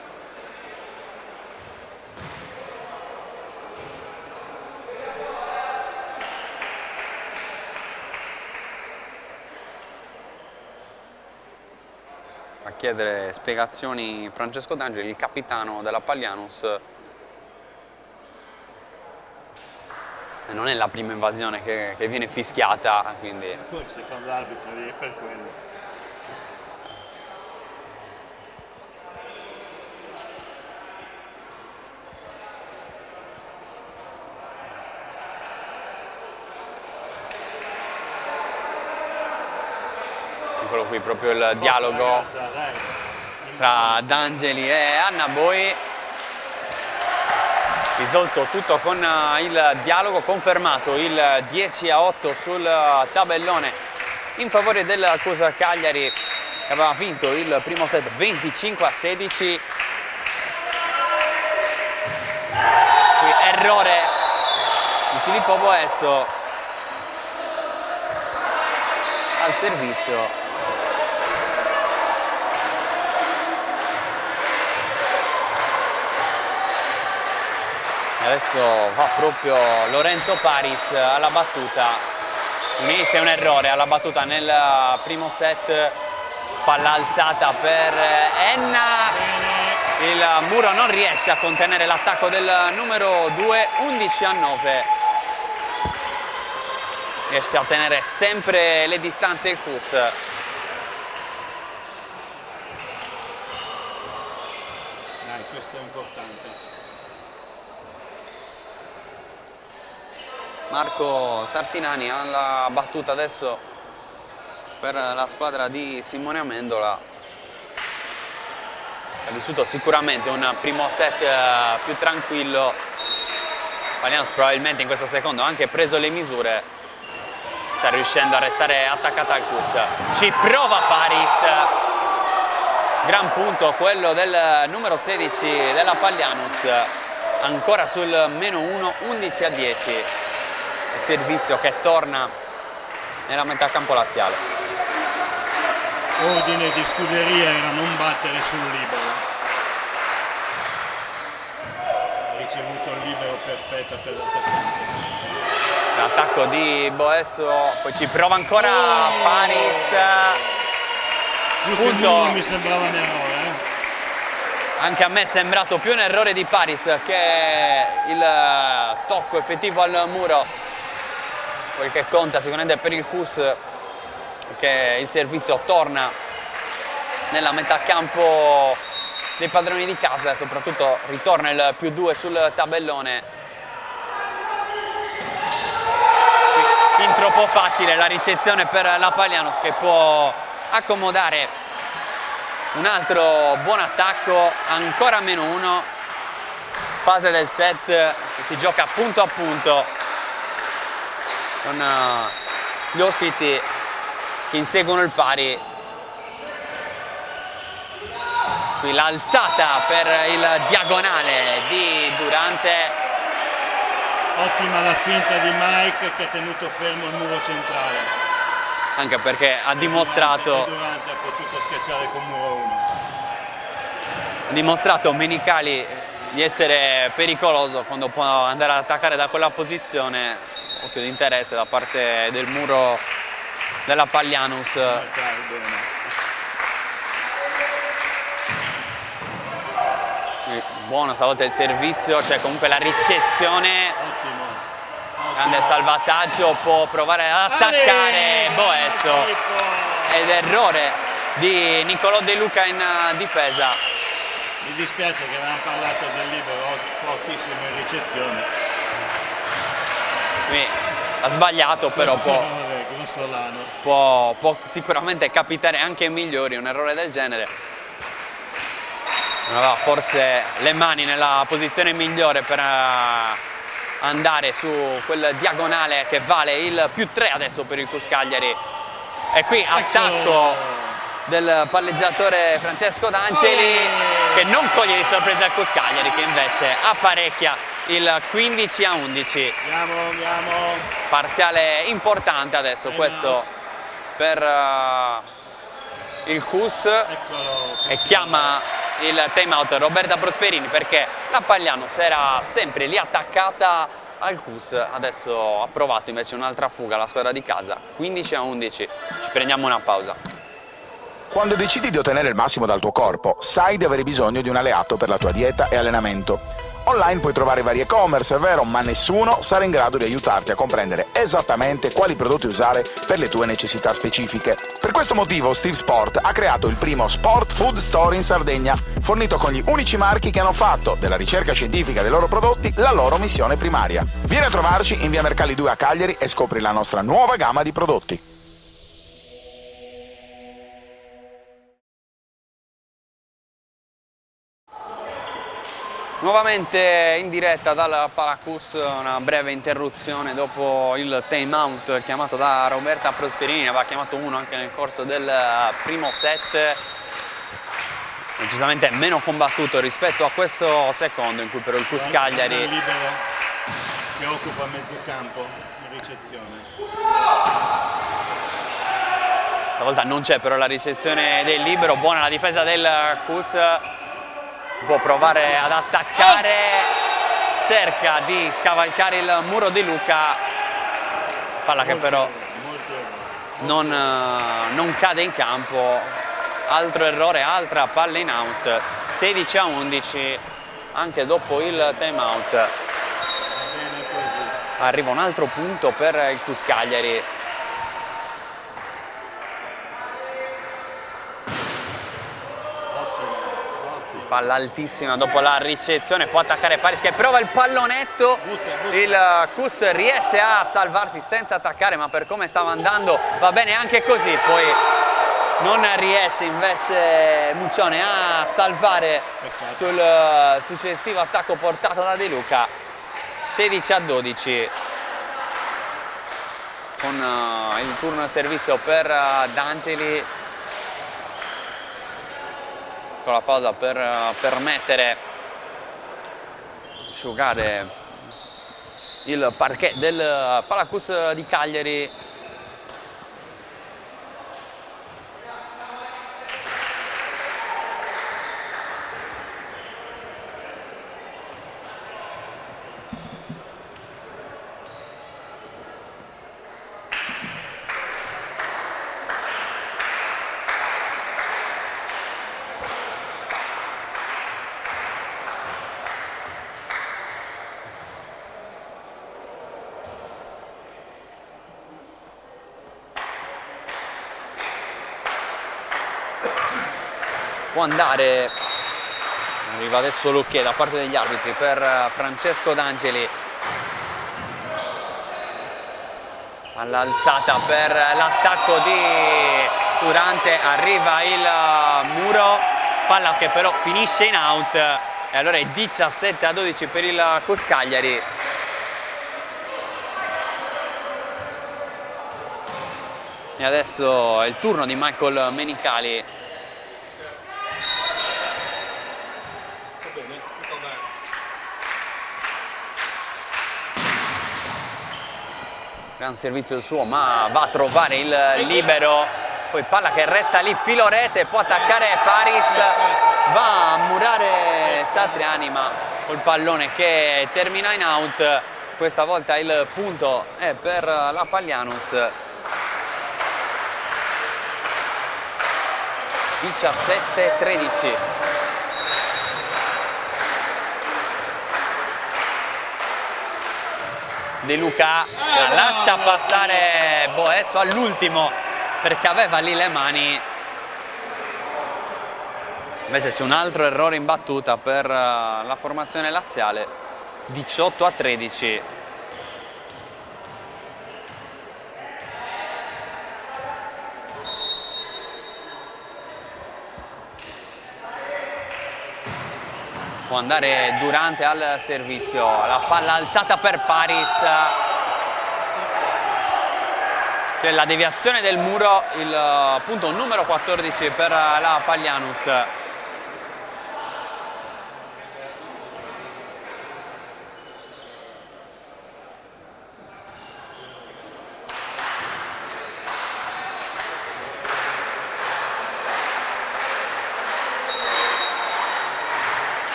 A chiedere spiegazioni Francesco D'Angeli, il capitano della Paglianus. E non è la prima invasione che viene fischiata, quindi Poi il secondo arbitro lì è per quello. eccolo qui proprio il dialogo. Ragazza, dai. tra D'Angeli e Annaboi. Risolto tutto con il dialogo, confermato il 10-8 sul tabellone in favore del CUS Cagliari, che aveva vinto il primo set 25-16. Qui errore di Filippo Boesso al servizio. Adesso va proprio Lorenzo Paris alla battuta. Inizia un errore alla battuta nel primo set, palla alzata per Enna. Il muro non riesce a contenere l'attacco del numero 2, 11-9. Riesce a tenere sempre le distanze il CUS. Dai, questo è importante. Marco Sartinani alla battuta adesso per la squadra di Simone Amendola. Ha vissuto sicuramente un primo set più tranquillo. Palianos probabilmente in questo secondo ha anche preso le misure. Sta riuscendo a restare attaccata al CUS. Ci prova Paris. Gran punto quello del numero 16 della Palianos. Ancora sul -1, 11-10. Il servizio che torna nella metà campo laziale. Ordine di scuderia era non battere sul libero. Ha ricevuto il libero perfetto per l'attaccante. L'attacco di Boesso, poi ci prova ancora Paris. Più che Punto. nulla mi sembrava un errore. Anche a me è sembrato più un errore di Paris che il tocco effettivo al muro. Quel che conta sicuramente per il CUS è che il servizio torna nella metà campo dei padroni di casa e soprattutto ritorna il +2 sul tabellone. Fin troppo facile la ricezione per la Palianos, che può accomodare un altro buon attacco. Ancora -1, fase del set che si gioca punto a punto con gli ospiti che inseguono il pari. Qui l'alzata per il diagonale di Durante. Ottima la finta di Mike che ha tenuto fermo il muro centrale. Anche perché ha dimostrato, Durante ha potuto schiacciare con muro 1. Menicali di essere pericoloso quando può andare ad attaccare da quella posizione. Occhio di interesse da parte del muro della Palianos. Buono stavolta il servizio, cioè comunque la ricezione. Ottimo. Grande salvataggio, può provare ad attaccare Boesso. Ed errore di Nicolò De Luca in difesa. Mi dispiace che avevamo parlato del libero, fortissimo in ricezione. Qui ha sbagliato, però può sicuramente capitare anche ai migliori un errore del genere. Non aveva forse le mani nella posizione migliore per andare su quel diagonale che vale il +3 adesso per il CUS Cagliari. E qui attacco del palleggiatore Francesco D'Angeli, che non coglie di sorpresa il CUS Cagliari, che invece apparecchia il 15-11. Andiamo. Parziale importante adesso questo per il CUS. Eccolo. E chiama il time out Roberta Prosperini, perché la Palianos era sempre lì attaccata al CUS. Adesso ha provato invece un'altra fuga la squadra di casa. 15-11. Ci prendiamo una pausa. Quando decidi di ottenere il massimo dal tuo corpo, sai di avere bisogno di un alleato per la tua dieta e allenamento. Online puoi trovare vari e-commerce, è vero, ma nessuno sarà in grado di aiutarti a comprendere esattamente quali prodotti usare per le tue necessità specifiche. Per questo motivo Steve Sport ha creato il primo Sport Food Store in Sardegna, fornito con gli unici marchi che hanno fatto della ricerca scientifica dei loro prodotti la loro missione primaria. Vieni a trovarci in via Mercalli 2 a Cagliari e scopri la nostra nuova gamma di prodotti. Nuovamente in diretta dal Palacus, una breve interruzione dopo il time out chiamato da Roberta Prosperini, ne aveva chiamato uno anche nel corso del primo set, decisamente meno combattuto rispetto a questo secondo in cui però il Cus Cagliari... Un libero che occupa mezzo campo in ricezione. Stavolta non c'è però la ricezione del libero, buona la difesa del Cus. Può provare ad attaccare, cerca di scavalcare il muro di Luca, palla che però non cade in campo, altro errore, altra palla in out, 16-11 anche dopo il time out. Arriva un altro punto per il Cus Cagliari. Palla altissima dopo la ricezione, può attaccare Paris che prova il pallonetto, il Cus riesce a salvarsi senza attaccare, ma per come stava andando va bene anche così, poi non riesce invece Muccione a salvare sul successivo attacco portato da De Luca. 16-12 con il turno di servizio per D'Angeli, con la pausa per permettere asciugare il parquet del Palacus di Cagliari. Può andare, arriva adesso l'ok da parte degli arbitri per Francesco D'Angeli, palla alzata per l'attacco di Durante, arriva il muro, palla che però finisce in out e allora è 17-12 per il Cus Cagliari. E adesso è il turno di Michael Menicali. Gran servizio il suo, ma va a trovare il libero, poi palla che resta lì, filo rete, può attaccare Paris, va a murare Satriani, ma col pallone che termina in out. Questa volta il punto è per la Pallianus. 17-13. De Luca lascia passare Boesso all'ultimo perché aveva lì le mani, invece c'è un altro errore in battuta per la formazione laziale. 18-13. Può andare Durante al servizio, la palla alzata per Paris, c'è la deviazione del muro, il punto numero 14 per la Pallianus.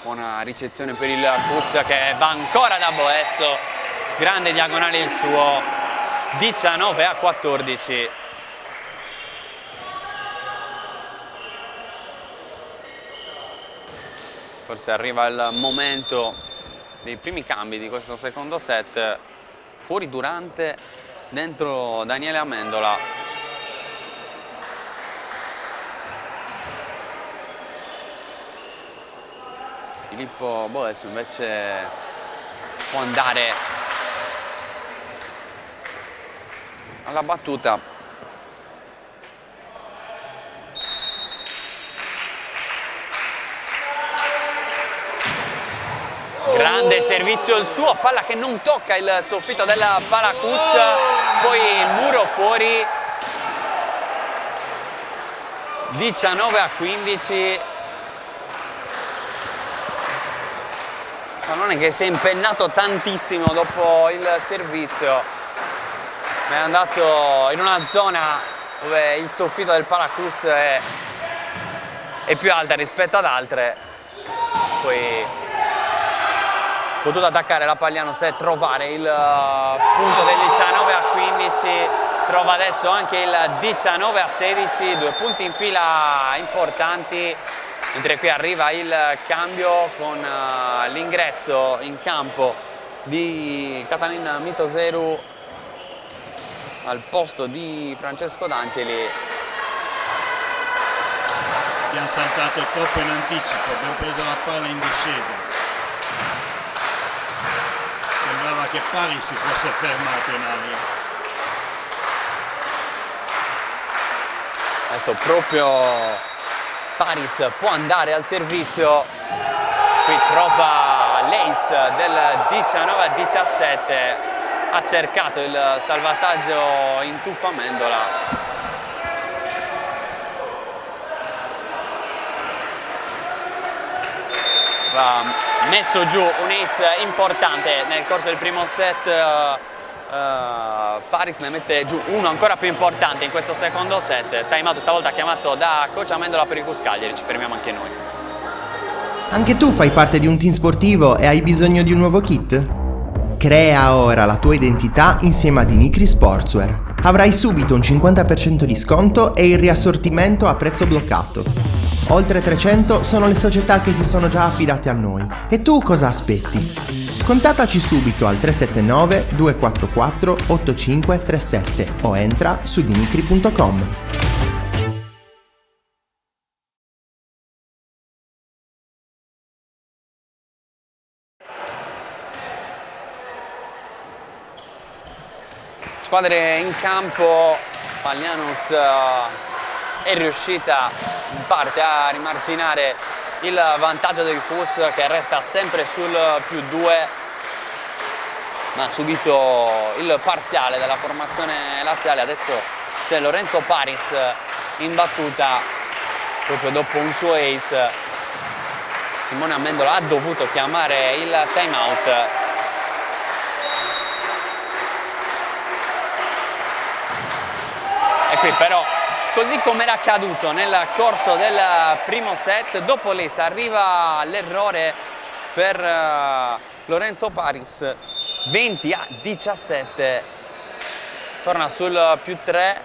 Buona ricezione per il Cus che va ancora da Boesso, grande diagonale il suo. 19-14. Forse arriva il momento dei primi cambi di questo secondo set. Fuori Durante, dentro Daniele Amendola. Filippo Boesso invece può andare alla battuta. grande servizio il suo, palla che non tocca il soffitto del Palacus, poi muro fuori, 19-15. Pallone che si è impennato tantissimo dopo il servizio, ma è andato in una zona dove il soffitto del Palacus è più alta rispetto ad altre. Poi potuto attaccare la Paglianos e trovare il punto del 19-15, trova adesso anche il 19-16, 2 punti in fila importanti, mentre qui arriva il cambio con l'ingresso in campo di Catalin Mitoseru al posto di Francesco D'Angeli. Abbiamo saltato troppo in anticipo, abbiamo preso la palla in discesa. Sembrava che Paris si fosse fermato in aria. Adesso proprio Paris può andare al servizio, qui trova l'ace del 19-17, ha cercato il salvataggio in tuffa Amendola. Va messo giù un ace importante nel corso del primo set. Paris ne mette giù uno ancora più importante in questo secondo set. Time out stavolta chiamato da coach Amendola per i Cus Cagliari, ci fermiamo anche noi. Anche tu fai parte di un team sportivo e hai bisogno di un nuovo kit? Crea ora la tua identità insieme a Dinicri Sportswear. Avrai subito un 50% di sconto e il riassortimento a prezzo bloccato. Oltre 300 sono le società che si sono già affidate a noi. E tu cosa aspetti? Contattaci subito al 379 244 8537 o entra su dinicri.com. Squadre in campo, Paglianos è riuscita in parte a rimarginare il vantaggio del Cus, che resta sempre sul +2, ma ha subito il parziale della formazione laziale. Adesso c'è Lorenzo Paris in battuta proprio dopo un suo ace. Simone Amendola ha dovuto chiamare il time out. E qui però, così come era accaduto nel corso del primo set, dopo l'ace arriva l'errore per Lorenzo Paris, 20-17, torna sul +3,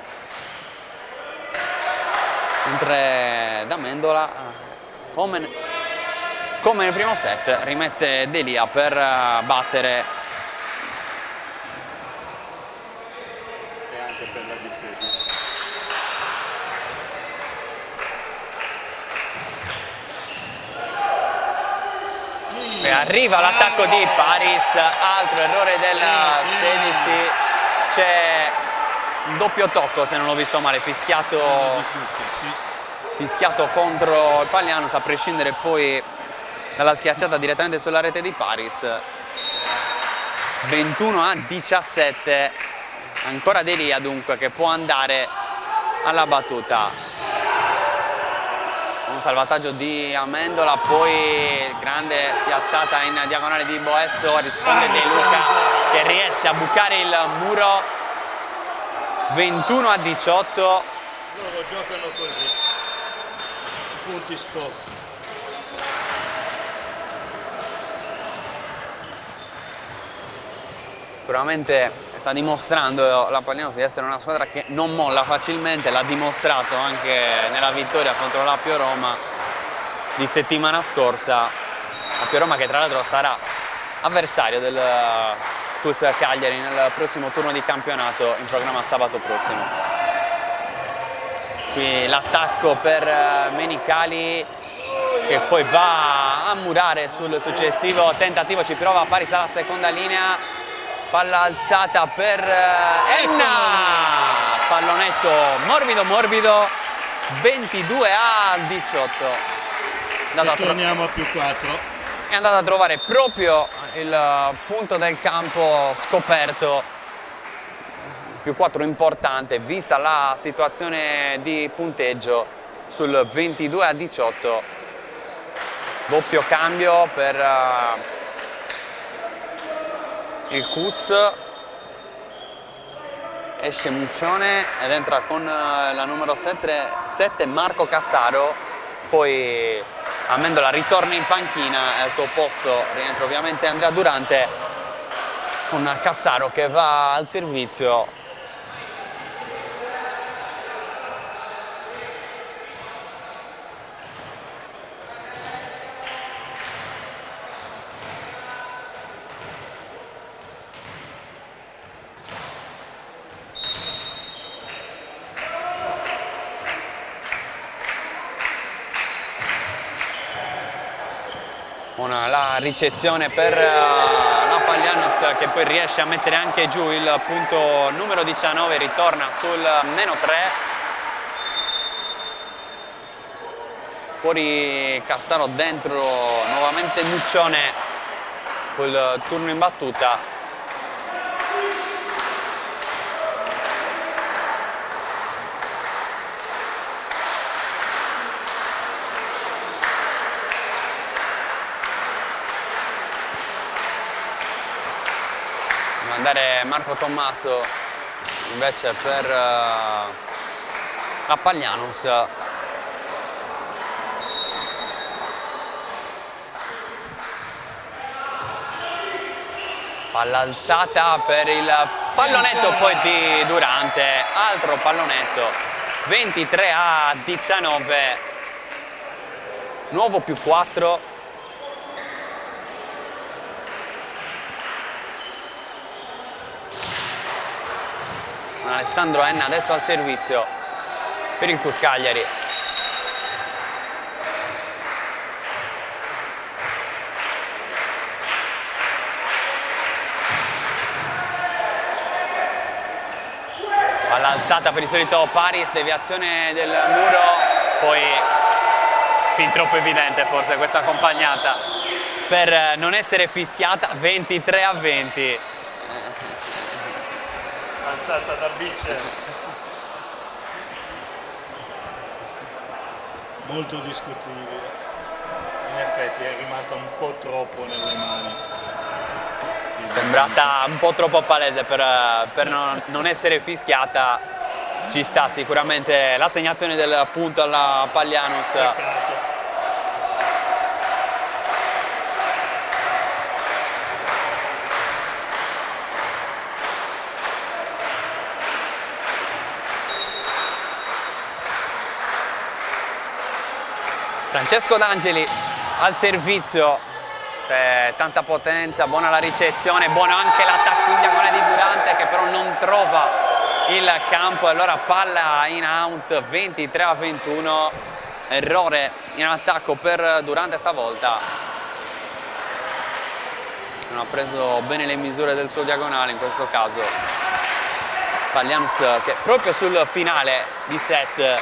mentre D'Amendola, come nel primo set, rimette Delia per battere. E anche per la difesa. E arriva l'attacco di Paris, altro errore del 16, c'è un doppio tocco se non l'ho visto male, fischiato contro il Paglianos, a prescindere poi dalla schiacciata direttamente sulla rete di Paris. 21-17, ancora Delia dunque che può andare alla battuta. Un salvataggio di Amendola, poi grande schiacciata in diagonale di Boesso, risponde De Luca che riesce a bucare il muro. 21-18. Loro giocano così, punti stop. Sicuramente sta dimostrando la Paglianos di essere una squadra che non molla facilmente, l'ha dimostrato anche nella vittoria contro l'Apio Roma di settimana scorsa. L'Apio Roma che tra l'altro sarà avversario del Cus Cagliari nel prossimo turno di campionato in programma sabato prossimo. Qui l'attacco per Menicali che poi va a murare sul successivo tentativo, ci prova Paris alla seconda linea. Palla alzata per Enna, pallonetto morbido, 22-18. Torniamo a +4. È andata a trovare proprio il punto del campo scoperto, più 4 importante, vista la situazione di punteggio sul 22-18. Doppio cambio per il CUS. Esce Muccione ed entra con la numero 7 Marco Cassaro, poi Amendola ritorna in panchina e al suo posto rientra ovviamente Andrea Durante, con Cassaro che va al servizio. La ricezione per la Paglianus, che poi riesce a mettere anche giù il punto numero 19, ritorna sul -3. Fuori Cassaro, dentro nuovamente Muccione col turno in battuta. Andare Marco Tommaso invece per la Paglianus. Palla alzata per il pallonetto poi di Durante, altro pallonetto, 23-19, nuovo più 4. Alessandro Enna adesso al servizio per il CUS Cagliari. Palla alzata per il solito Paris, deviazione del muro, poi fin troppo evidente forse questa accompagnata per non essere fischiata. 23-20. Alzata dal vice, molto discutibile, in effetti è rimasta un po' troppo nelle mani. Sembrata un po' troppo palese per non essere fischiata. Ci sta sicuramente l'assegnazione del punto alla Paglianus. Peccato. Francesco D'Angeli al servizio, tanta potenza, buona la ricezione, buono anche l'attacco in diagonale di Durante, che però non trova il campo, e allora palla in out. 23-21, errore in attacco per Durante stavolta. Non ha preso bene le misure del suo diagonale in questo caso. Paglianus che proprio sul finale di set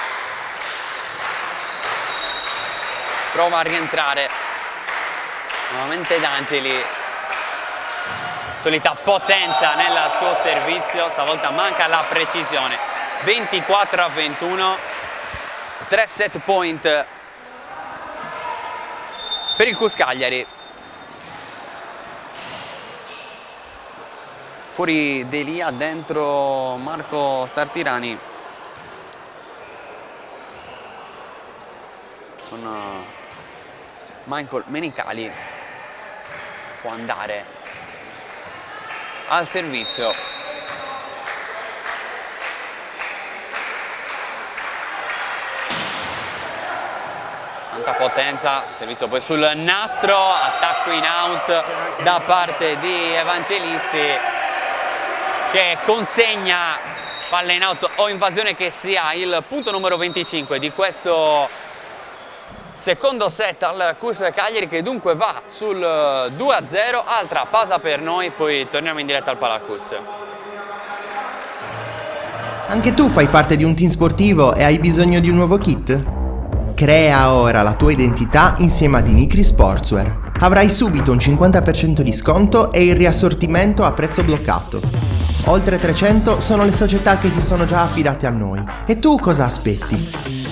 prova a rientrare nuovamente D'Angeli, solita potenza nel suo servizio, stavolta manca la precisione. 24-21, 3 set point per il CUS Cagliari. Fuori Delia, dentro Marco Sartirani con Michael Menicali. Può andare al servizio. Tanta potenza, servizio poi sul nastro, attacco in out da parte di Evangelisti, che consegna palla in out o invasione che sia, il punto numero 25 di questo secondo set al CUS Cagliari, che dunque va sul 2-0. Altra pausa per noi, poi torniamo in diretta al Palacus. Anche tu fai parte di un team sportivo e hai bisogno di un nuovo kit? Crea ora la tua identità insieme a Dinicri Sportswear. avrai subito un 50% di sconto e il riassortimento a prezzo bloccato. Oltre 300 sono le società che si sono già affidate a noi. E tu cosa aspetti?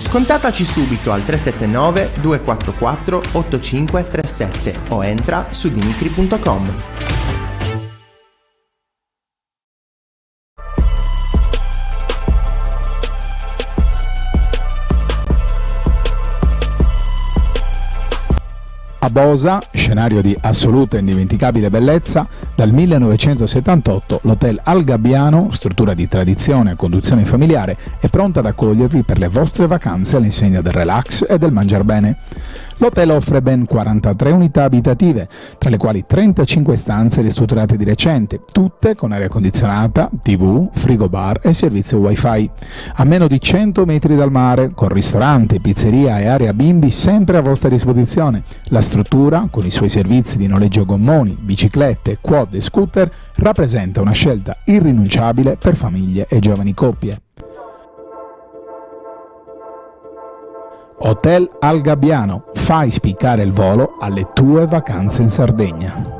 Contattaci subito al 379 244 8537 o entra su dimitri.com. A Bosa, scenario di assoluta e indimenticabile bellezza, dal 1978 l'Hotel Al Gabbiano, struttura di tradizione e conduzione familiare, è pronta ad accogliervi per le vostre vacanze all'insegna del relax e del mangiar bene. L'hotel offre ben 43 unità abitative, tra le quali 35 stanze ristrutturate di recente, tutte con aria condizionata, TV, frigo bar e servizio wifi. A meno di 100 metri dal mare, con ristorante, pizzeria e area bimbi sempre a vostra disposizione. La struttura, con i suoi servizi di noleggio gommoni, biciclette, quad e scooter, rappresenta una scelta irrinunciabile per famiglie e giovani coppie. Hotel Al Gabbiano, fai spiccare il volo alle tue vacanze in Sardegna.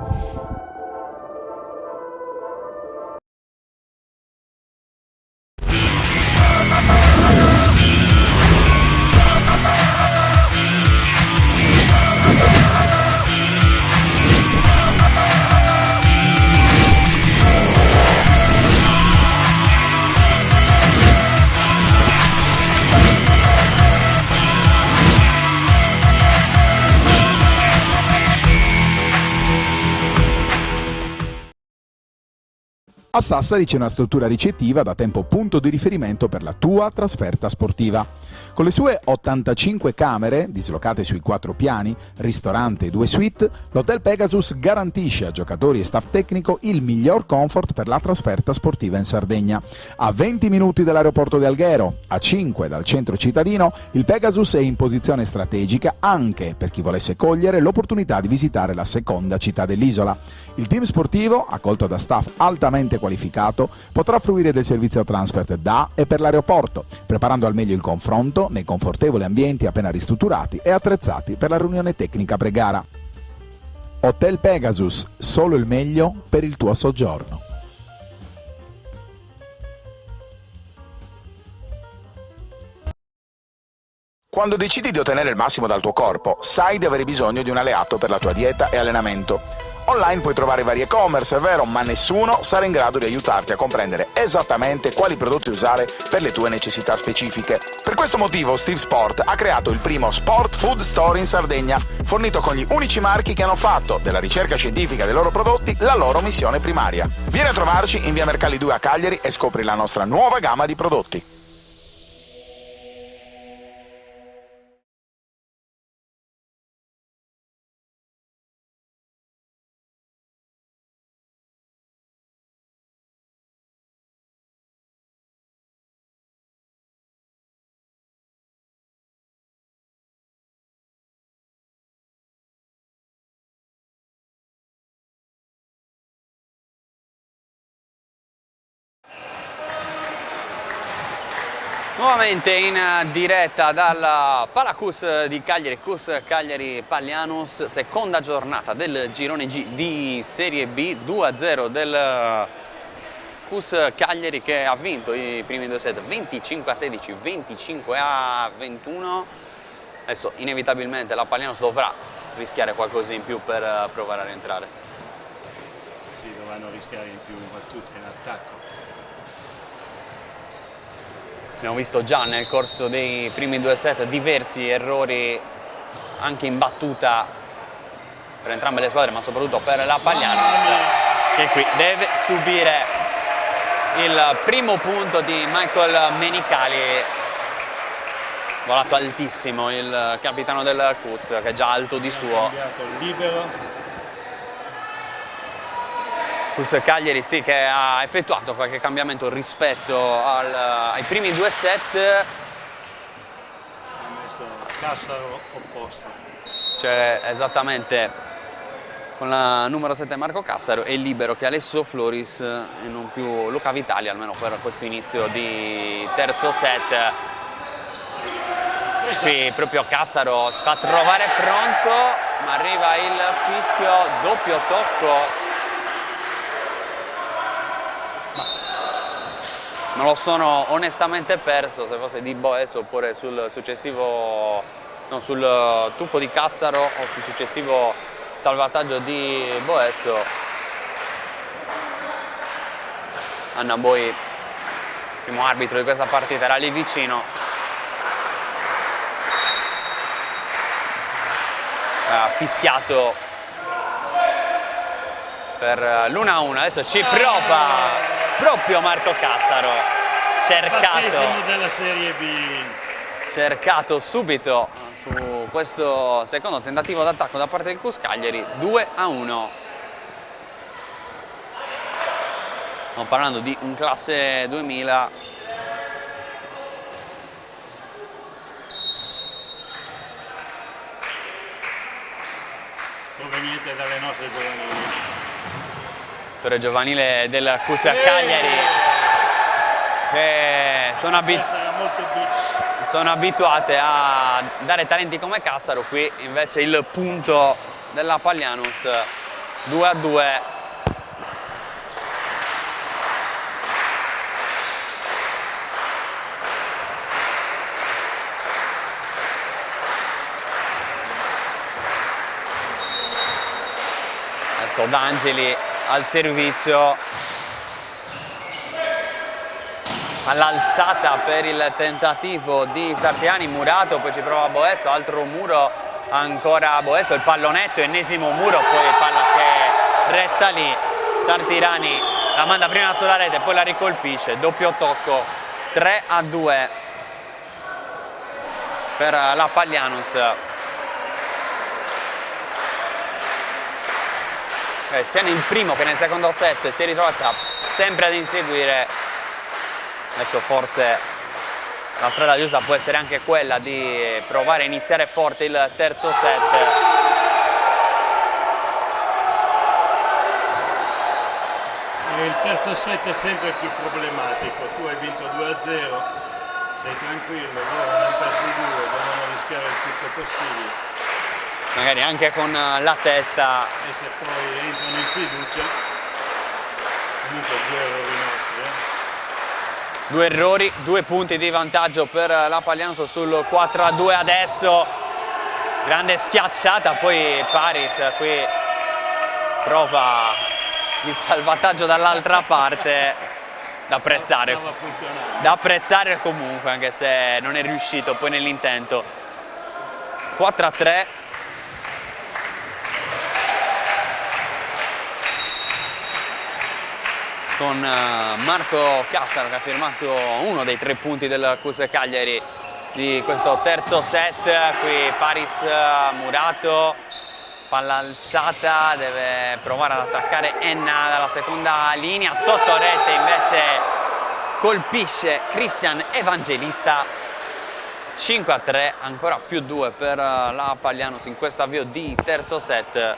A Sassari c'è una struttura ricettiva da tempo punto di riferimento per la tua trasferta sportiva. Con le sue 85 camere, dislocate sui 4 piani, ristorante e 2 suite, l'Hotel Pegasus garantisce a giocatori e staff tecnico il miglior comfort per la trasferta sportiva in Sardegna. A 20 minuti dall'aeroporto di Alghero, a 5 dal centro cittadino, il Pegasus è in posizione strategica anche per chi volesse cogliere l'opportunità di visitare la seconda città dell'isola. Il team sportivo, accolto da staff altamente qualificato, potrà fruire del servizio transfer da e per l'aeroporto, preparando al meglio il confronto nei confortevoli ambienti appena ristrutturati e attrezzati per la riunione tecnica pre-gara. Hotel Pegasus, solo il meglio per il tuo soggiorno. Quando decidi di ottenere il massimo dal tuo corpo, sai di avere bisogno di un alleato per la tua dieta e allenamento. Online puoi trovare vari e-commerce, è vero, ma nessuno sarà in grado di aiutarti a comprendere esattamente quali prodotti usare per le tue necessità specifiche. Per questo motivo Steve Sport ha creato il primo Sport Food Store in Sardegna, fornito con gli unici marchi che hanno fatto della ricerca scientifica dei loro prodotti la loro missione primaria. Vieni a trovarci in via Mercalli 2 a Cagliari e scopri la nostra nuova gamma di prodotti. Nuovamente in diretta dal Palacus di Cagliari, CUS Cagliari Pallianus, seconda giornata del girone G di Serie B, 2-0 del CUS Cagliari che ha vinto i primi due set 25-16, 25-21. Adesso inevitabilmente la Pallianus dovrà rischiare qualcosa in più per provare a rientrare. Sì, dovranno rischiare in più battute in attacco. Abbiamo visto già nel corso dei primi due set diversi errori anche in battuta per entrambe le squadre, ma soprattutto per la Pallianus, che qui deve subire il primo punto di Michael Menicali. Volato altissimo il capitano del CUS, che è già alto di suo. Libero. CUS Cagliari sì, che ha effettuato qualche cambiamento rispetto ai primi due set. Ha messo Cassaro opposto. Cioè esattamente con la numero 7 Marco Cassaro e libero che Alessio Floris e non più Luca Vitali, almeno per questo inizio di terzo set. Qui proprio Cassaro si fa trovare pronto. ma arriva il fischio, doppio tocco. Non lo sono onestamente perso se fosse di Boes oppure sul successivo, no, sul tuffo di Cassaro o sul successivo salvataggio di Boesso. Anna Boi, primo arbitro di questa partita, era lì vicino. Ha fischiato per l'1-1, adesso ci prova proprio Marco Cassaro, Battesimo della Serie B. cercato subito su questo secondo tentativo d'attacco da parte del CUS Cagliari. 2-1. Stiamo parlando di un classe 2000 proveniente dalle nostre giovanili. Torre giovanile del CUS Cagliari, che Questa era molto beach. sono abituate a dare talenti come Cassaro. Qui invece il punto della Paglianus. 2-2. Adesso D'Angeli al servizio, all'alzata per il tentativo di Sartiani. Murato, poi ci prova Boesso, altro muro, ancora Boesso, il pallonetto, ennesimo muro, poi palla che resta lì. Sartirani la manda prima sulla rete, poi la ricolpisce, doppio tocco. 3-2 per la Paglianus. Sia nel primo che nel secondo set si è ritrovata sempre ad inseguire. Adesso forse la strada giusta può essere anche quella di provare a iniziare forte il terzo set. Il terzo set è sempre più problematico. Tu hai vinto 2-0, sei tranquillo, loro ne hanno persi 2, devono rischiare il più possibile. Magari anche con la testa. E se poi entrano in fiducia, comunque 2 errori nostri. 2 errori, 2 punti di vantaggio per la Paglianus sul 4-2 adesso. Grande schiacciata, poi Paris qui prova il salvataggio dall'altra parte. Da apprezzare. Stava funzionando. Da apprezzare comunque, anche se non è riuscito poi nell'intento. 4-3. Con Marco Cassaro che ha firmato uno dei 3 punti del CUS Cagliari di questo terzo set. Qui Paris Murato, palla alzata, deve provare ad attaccare Enna dalla seconda linea, sotto rete invece colpisce Cristian Evangelista. 5-3, ancora più 2 per la Paglianus in questo avvio di terzo set.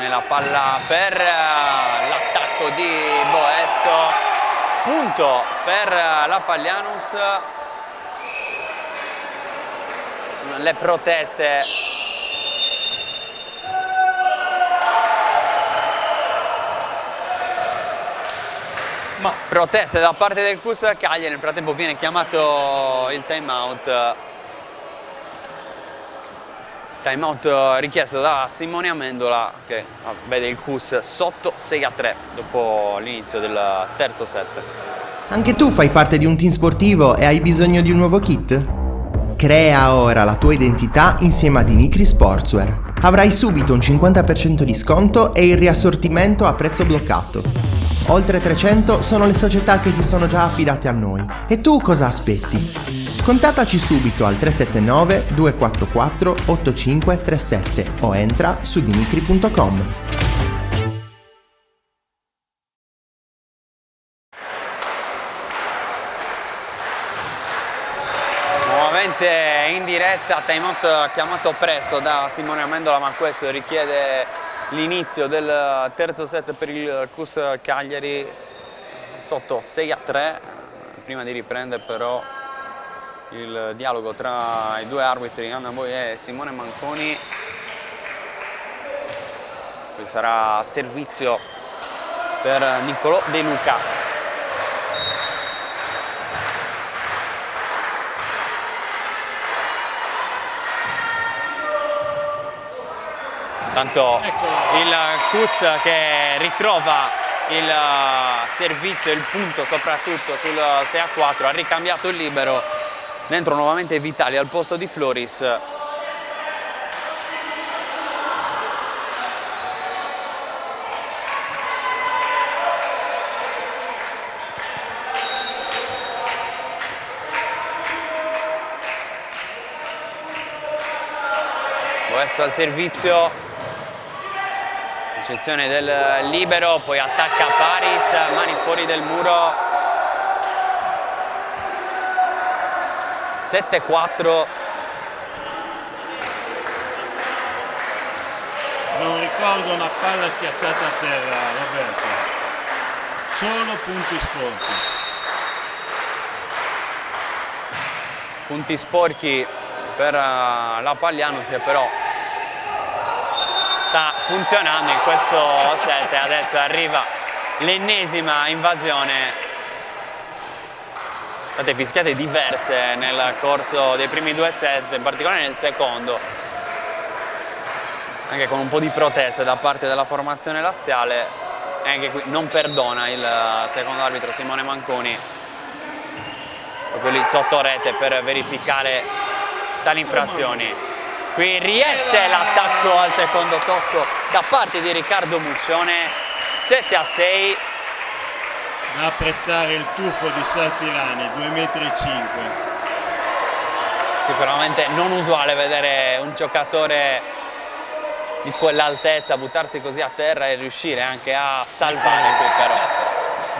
La palla per l'attacco di Boesso, punto per la Paglianus. Le proteste proteste da parte del CUS Cagliari. Nel frattempo viene chiamato il time out. Time out richiesto da Simone Amendola, che vede il CUS sotto 6-3 dopo l'inizio del terzo set. Anche tu fai parte di un team sportivo e hai bisogno di un nuovo kit? Crea ora la tua identità insieme a Dinicri Sportswear. Avrai subito un 50% di sconto e il riassortimento a prezzo bloccato. Oltre 300 sono le società che si sono già affidate a noi. E tu cosa aspetti? Contattaci subito al 379 244 8537 o entra su dinicri.com. Nuovamente in diretta, timeout chiamato presto da Simone Amendola, ma questo richiede l'inizio del terzo set per il CUS Cagliari, sotto 6-3. Prima di riprendere però il dialogo tra i due arbitri, Anna Boi e Simone Manconi. Qui sarà servizio per Niccolò De Luca. Tanto il CUS che ritrova il servizio, il punto soprattutto sul 6-4, ha ricambiato il libero, dentro nuovamente Vitali al posto di Floris. Adesso al servizio, ricezione del libero, poi attacca Paris, mani fuori del muro, 7-4. Non ricordo una palla schiacciata a terra, Roberto, solo punti sporchi. Punti sporchi per la Paglianus, che però sta funzionando in questo set. Adesso arriva l'ennesima invasione, state fischiate diverse nel corso dei primi due set, in particolare nel secondo, anche con un po' di proteste da parte della formazione laziale, e anche qui non perdona il secondo arbitro Simone Manconi, proprio lì sotto rete per verificare tali infrazioni. Qui riesce l'attacco al secondo tocco da parte di Riccardo Muccione, 7-6. Da apprezzare il tuffo di Saltirani, 2,5 metri. Sicuramente non usuale vedere un giocatore di quell'altezza buttarsi così a terra e riuscire anche a salvare qui, però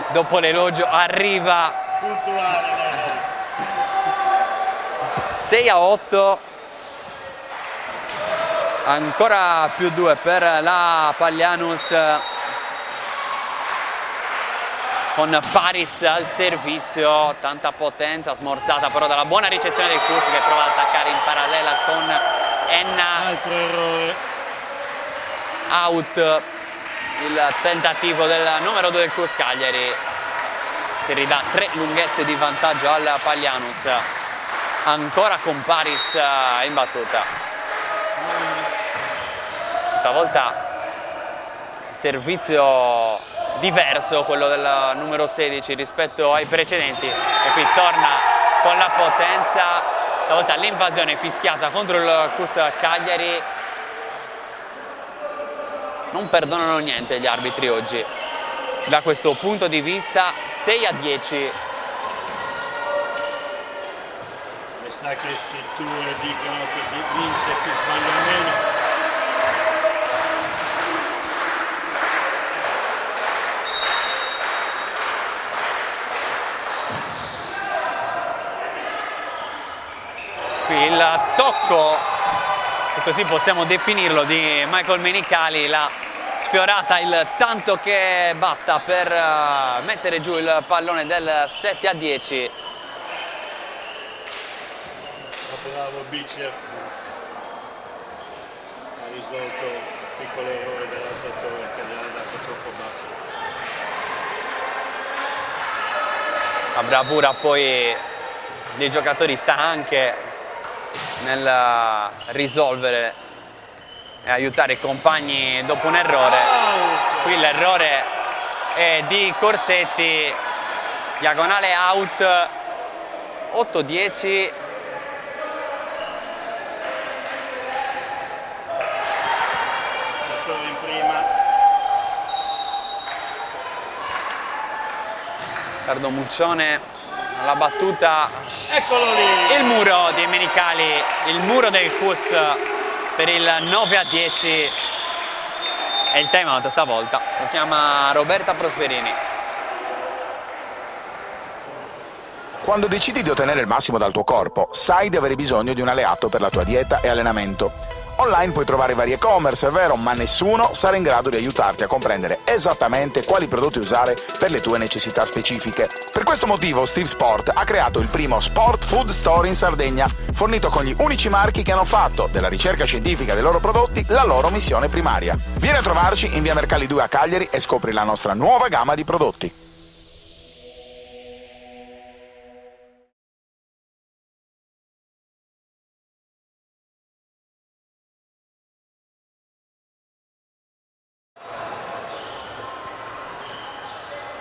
dopo l'elogio arriva Puntuale. 6-8. Ancora più 2 per la Paglianus, con Paris al servizio, tanta potenza, smorzata però dalla buona ricezione del CUS, che prova ad attaccare in parallela con Enna. Altro errore. Out il tentativo del numero 2 del CUS Cagliari, che ridà 3 lunghezze di vantaggio alla Paglianus, ancora con Paris in battuta. Stavolta servizio diverso, quello del numero 16 rispetto ai precedenti, e qui torna con la potenza, stavolta l'invasione fischiata contro il CUS Cagliari. Non perdonano niente gli arbitri oggi da questo punto di vista. 6-10. Le sacre scritture dicono che chi vince chi sbaglia meno. Qui il tocco, se così possiamo definirlo, di Michael Menicali, l'ha sfiorata il tanto che basta per mettere giù il pallone del 7-10. Bravo Bicer, ha risolto un piccolo errore dell'alzatore che gli ha dato troppo basso. La bravura poi dei giocatori sta anche nel risolvere e aiutare i compagni dopo un errore. Qui l'errore è di Corsetti, diagonale out, 8-10. In prima. Riccardo Muccione alla battuta, Eccolo lì! il muro di Menicali, il muro del CUS per il 9-10, e il timeout stavolta lo chiama Roberta Prosperini. Quando decidi di ottenere il massimo dal tuo corpo, sai di avere bisogno di un alleato per la tua dieta e allenamento. Online puoi trovare vari e-commerce, è vero, ma nessuno sarà in grado di aiutarti a comprendere esattamente quali prodotti usare per le tue necessità specifiche. Per questo motivo Steve Sport ha creato il primo Sport Food Store in Sardegna, fornito con gli unici marchi che hanno fatto della ricerca scientifica dei loro prodotti la loro missione primaria. Vieni a trovarci in via Mercalli 2 a Cagliari e scopri la nostra nuova gamma di prodotti.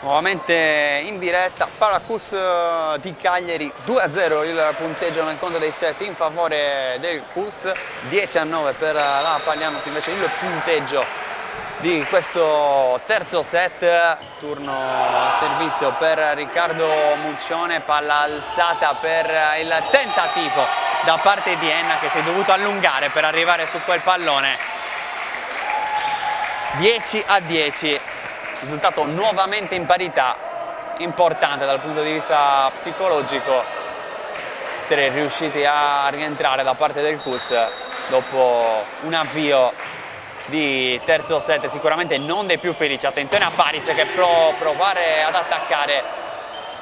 Nuovamente in diretta, Paracus di Cagliari, 2-0 il punteggio nel conto dei set in favore del CUS, 10-9 per la Paglianus invece il punteggio di questo terzo set. Turno al servizio per Riccardo Muccione, palla alzata per il tentativo da parte di Enna che si è dovuto allungare per arrivare su quel pallone. 10-10. Risultato nuovamente in parità, importante dal punto di vista psicologico essere riusciti a rientrare da parte del CUS dopo un avvio di terzo set sicuramente non dei più felici. Attenzione a Paris che può provare ad attaccare,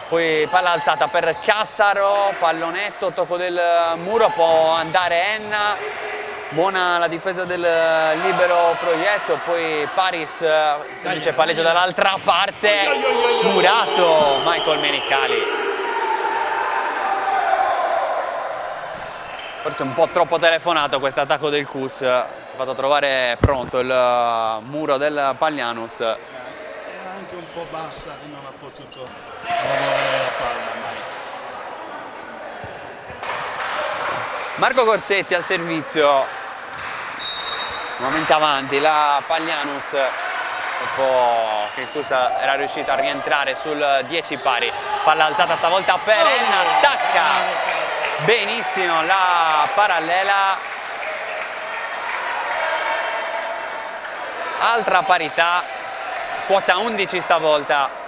poi palla alzata per Cassaro, pallonetto, tocco del muro, può andare Enna. Buona la difesa del libero proietto, poi Paris, semplice palleggio dall'altra parte, murato Michael Menicali. Forse un po' troppo telefonato questo attacco del CUS, si è fatto trovare pronto il muro del Paglianus. Era anche un po' bassa e non ha potuto lavorare la palla. Marco Corsetti al servizio, nuovamente avanti la Paglianus dopo che il CUS era riuscito a rientrare sul 10 pari. Palla alzata stavolta per Enna, attacca benissimo la parallela, altra parità, quota 11 stavolta.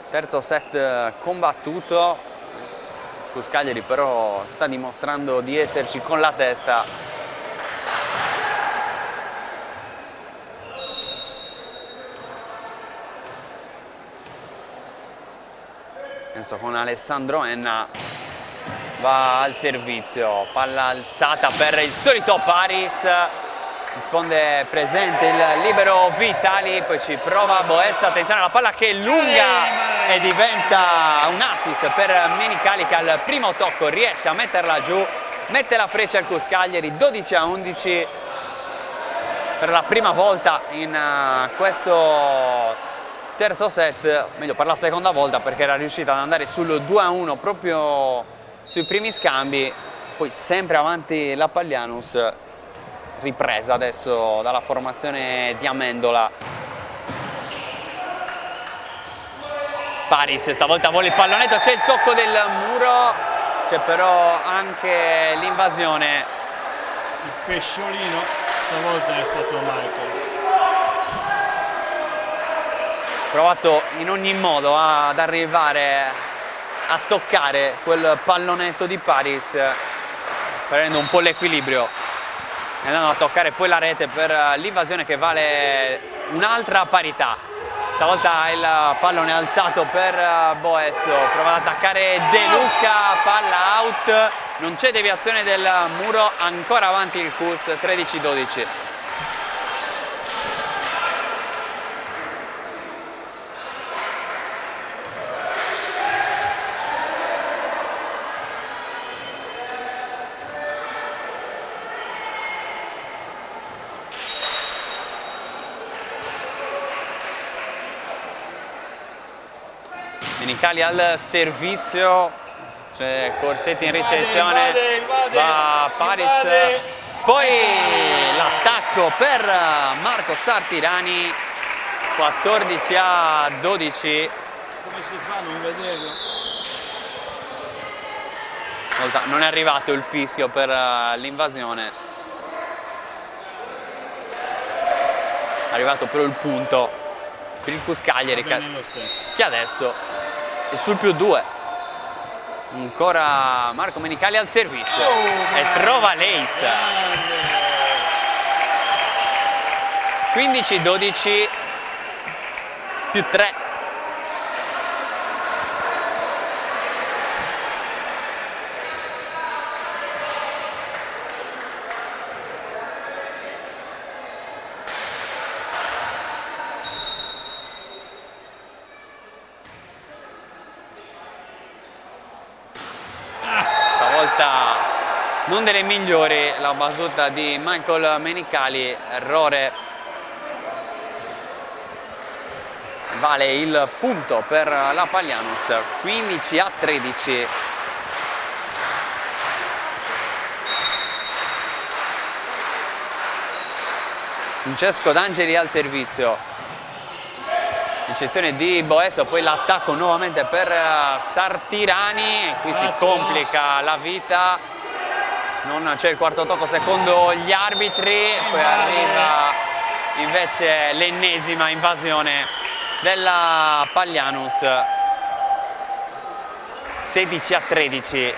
Terzo set combattuto, CUS Cagliari però sta dimostrando di esserci con la testa. Penso con Alessandro Enna va al servizio, palla alzata per il solito Paris, risponde presente il libero Vitali, poi ci prova Boessa, attenzione alla palla che è lunga e diventa un assist per Menicali che al primo tocco riesce a metterla giù, mette la freccia al CUS Cagliari, 12-11 per la prima volta in questo terzo set, meglio per la seconda volta perché era riuscita ad andare sul 2-1 proprio sui primi scambi, poi sempre avanti la Paglianus, ripresa adesso dalla formazione di Amendola. Paris stavolta vuole il pallonetto, c'è il tocco del muro, c'è però anche l'invasione. Il pesciolino stavolta è stato Michael. Provato in ogni modo ad arrivare a toccare quel pallonetto di Paris, prendendo un po' l'equilibrio e andando a toccare poi la rete per l'invasione che vale un'altra parità. Stavolta il pallone alzato per Boesso, prova ad attaccare De Luca, palla out, non c'è deviazione del muro, ancora avanti il CUS, 13-12. Menicali al servizio, c'è Corsetti in ricezione, va Paris, poi l'attacco per Marco Sartirani, 14-12. Come si fa a non vederlo? Non è arrivato il fischio per l'invasione. arrivato però il punto per il Cus Cagliari Va bene lo stesso. che adesso è sul +2. Ancora Marco Menicali al servizio e trova l'ace. 15-12 +3. Non delle migliori la battuta di Michael Menicali, errore, vale il punto per la Palianus, 15-13. Francesco D'Angeli al servizio, ricezione di Boesso, poi l'attacco nuovamente per Sartirani, qui si complica la vita. Non c'è il quarto tocco secondo gli arbitri, poi arriva invece l'ennesima invasione della Palianus, 16-13.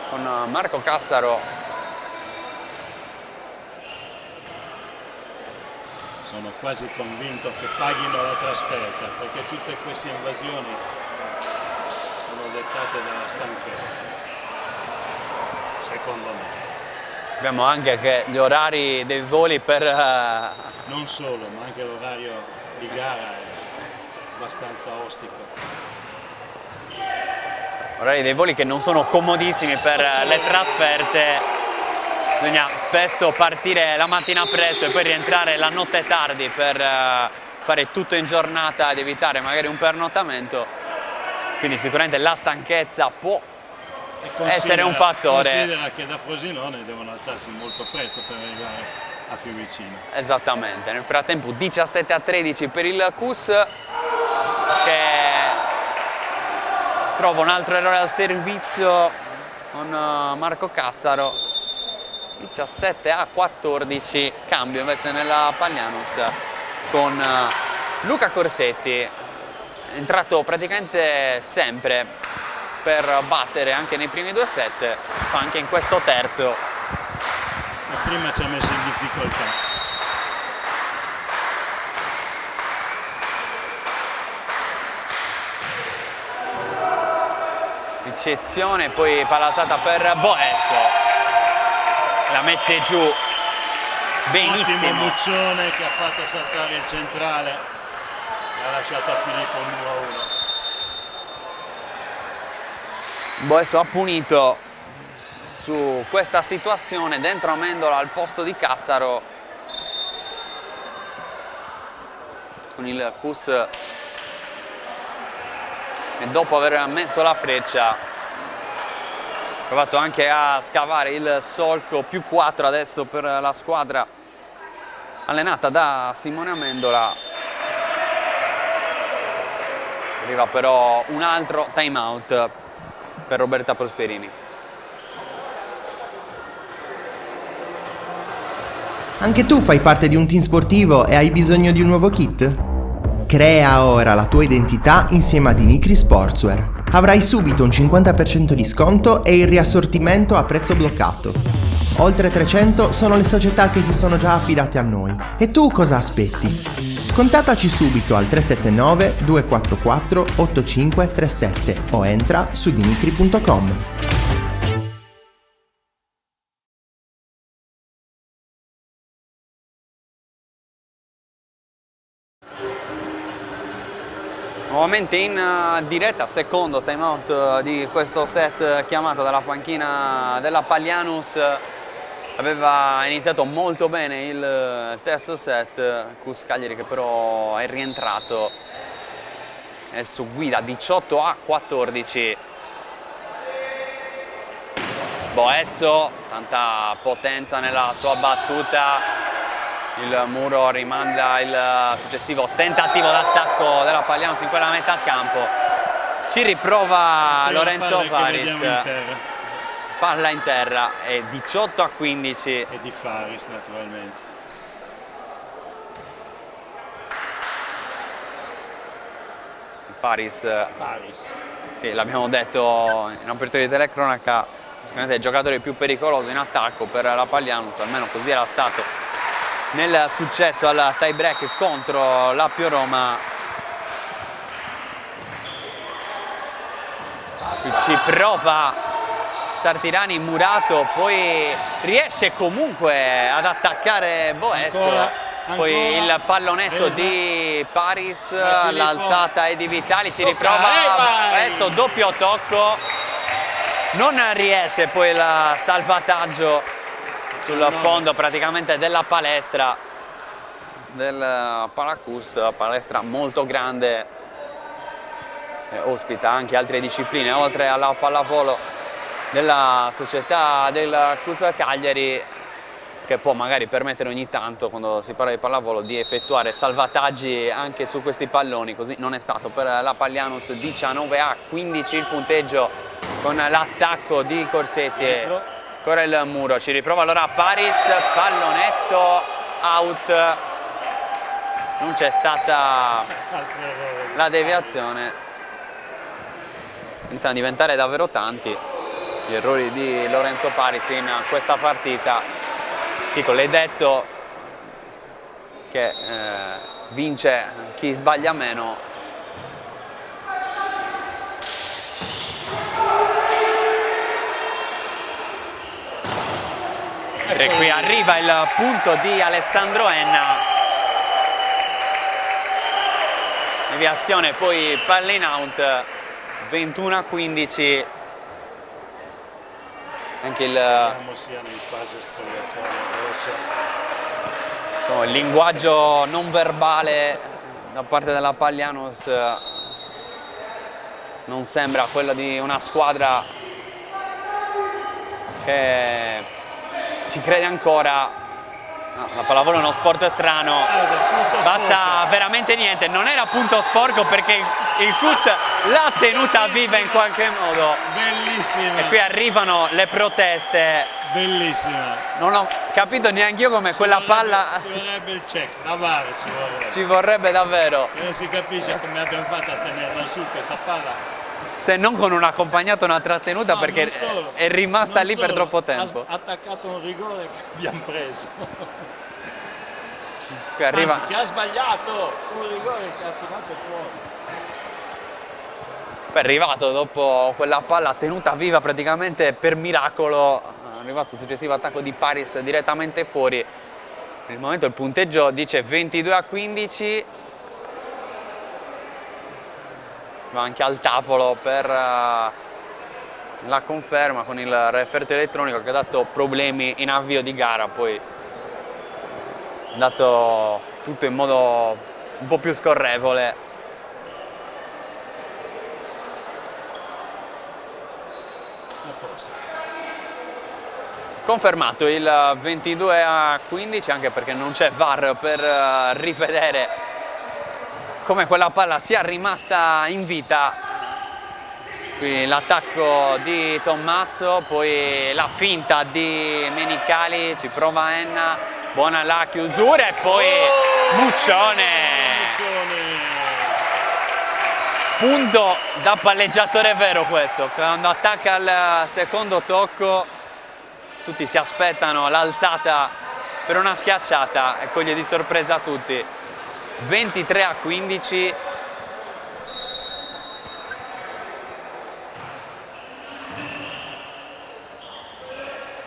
Con Marco Cassaro. Sono quasi convinto che paghino la trasferta, perché tutte queste invasioni sono dettate dalla stanchezza, secondo me. Abbiamo anche che gli orari dei voli per... Non solo, ma anche l'orario di gara è abbastanza ostico. orari dei voli che non sono comodissimi per le trasferte. Bisogna spesso partire la mattina presto e poi rientrare la notte tardi per fare tutto in giornata ed evitare magari un pernottamento. Quindi sicuramente la stanchezza può essere un fattore. Considera che da Frosinone devono alzarsi molto presto per arrivare a Fiumicino. Esattamente, nel frattempo 17-13 per il Cus, che trova un altro errore al servizio con Marco Cassaro. 17-14, cambio invece nella Palianus con Luca Corsetti, entrato praticamente sempre per battere anche nei primi 2 set, fa anche in questo terzo. Ma prima ci ha messo in difficoltà. Ricezione, poi palazzata per Boesso. La mette giù benissimo. Ottimo Muccione che ha fatto saltare il centrale e ha lasciato a Filippo 1-1. Boesso ha punito su questa situazione dentro Amendola al posto di Cassaro, con il Cus e dopo aver messo la freccia ha provato anche a scavare il solco, +4 adesso per la squadra allenata da Simone Amendola. Arriva però un altro time out per Roberta Prosperini. Anche tu fai parte di un team sportivo e hai bisogno di un nuovo kit? Crea ora la tua identità insieme a Dinicri Sportswear. Avrai subito un 50% di sconto e il riassortimento a prezzo bloccato. Oltre 300 sono le società che si sono già affidate a noi. E tu cosa aspetti? Contattaci subito al 379 244 8537 o entra su dinicri.com. Nuovamente in diretta, secondo timeout di questo set chiamato dalla panchina della Palianus. Aveva iniziato molto bene il terzo set, Cus Cagliari che però è rientrato, è su guida 18-14. Boesso, tanta potenza nella sua battuta. Il muro rimanda il successivo tentativo d'attacco della Palianus in quella metà campo. Ci riprova È una Lorenzo palla che vediamo in Paris, terra. palla in terra, è 18-15. E di Faris naturalmente. Paris, Paris. sì, l'abbiamo detto in apertura di telecronaca, sicuramente è il giocatore più pericoloso in attacco per la Paglianus, almeno così era stato nel successo al tie break contro l'Appio Roma. Ci prova Sartirani, Murato, poi riesce comunque ad attaccare Boesso. Poi il pallonetto di Paris, l'alzata è di Vitali, ci riprova Boesso, doppio tocco, non riesce poi il salvataggio sul fondo praticamente della palestra del Palacus, palestra molto grande, ospita anche altre discipline oltre alla pallavolo della società del CUS Cagliari, che può magari permettere ogni tanto, quando si parla di pallavolo, di effettuare salvataggi anche su questi palloni. Così non è stato per la Paglianus. 19-15 il punteggio con l'attacco di Corsetti. Ancora il muro, ci riprova allora Paris, pallonetto, out, non c'è stata la deviazione. Iniziano a diventare davvero tanti gli errori di Lorenzo Paris in questa partita. Dico, l'hai detto che vince chi sbaglia meno. E qui arriva il punto di Alessandro Enna. Deviazione, poi palla in out, 21-15. Anche il Siamo in fase spogliatoia. il linguaggio non verbale da parte della Paglianus non sembra quello di una squadra che ci crede ancora. No, la pallavolo è uno sport strano, basta veramente niente, non era punto sporco perché il CUS l'ha tenuta viva in qualche modo. Bellissima. E qui arrivano le proteste. Bellissima. Non ho capito neanche io come quella palla Ci vorrebbe il check, la VAR ci vorrebbe. ci vorrebbe davvero, E non si capisce come abbiamo fatto a tenerla su questa palla. se non con un'accompagnata, una trattenuta, No, perché non solo, è rimasta non lì per solo, troppo tempo. Ha attaccato un rigore che abbiamo preso. Qui arriva, Anzi, che ha sbagliato un rigore che ha tirato fuori. poi è arrivato dopo quella palla tenuta viva praticamente per miracolo, è arrivato il successivo attacco di Paris direttamente fuori. Per il momento il punteggio dice 22-15. Va anche al tavolo per la conferma con il referto elettronico che ha dato problemi in avvio di gara, poi ha dato tutto in modo un po' più scorrevole. Confermato il 22-15, anche perché non c'è VAR per rivedere come quella palla sia rimasta in vita. Qui l'attacco di Tommaso, poi la finta di Menicali, ci prova Enna, buona la chiusura e poi Muccione. Punto da palleggiatore vero questo, quando attacca al secondo tocco tutti si aspettano l'alzata per una schiacciata e coglie di sorpresa tutti. 23-15.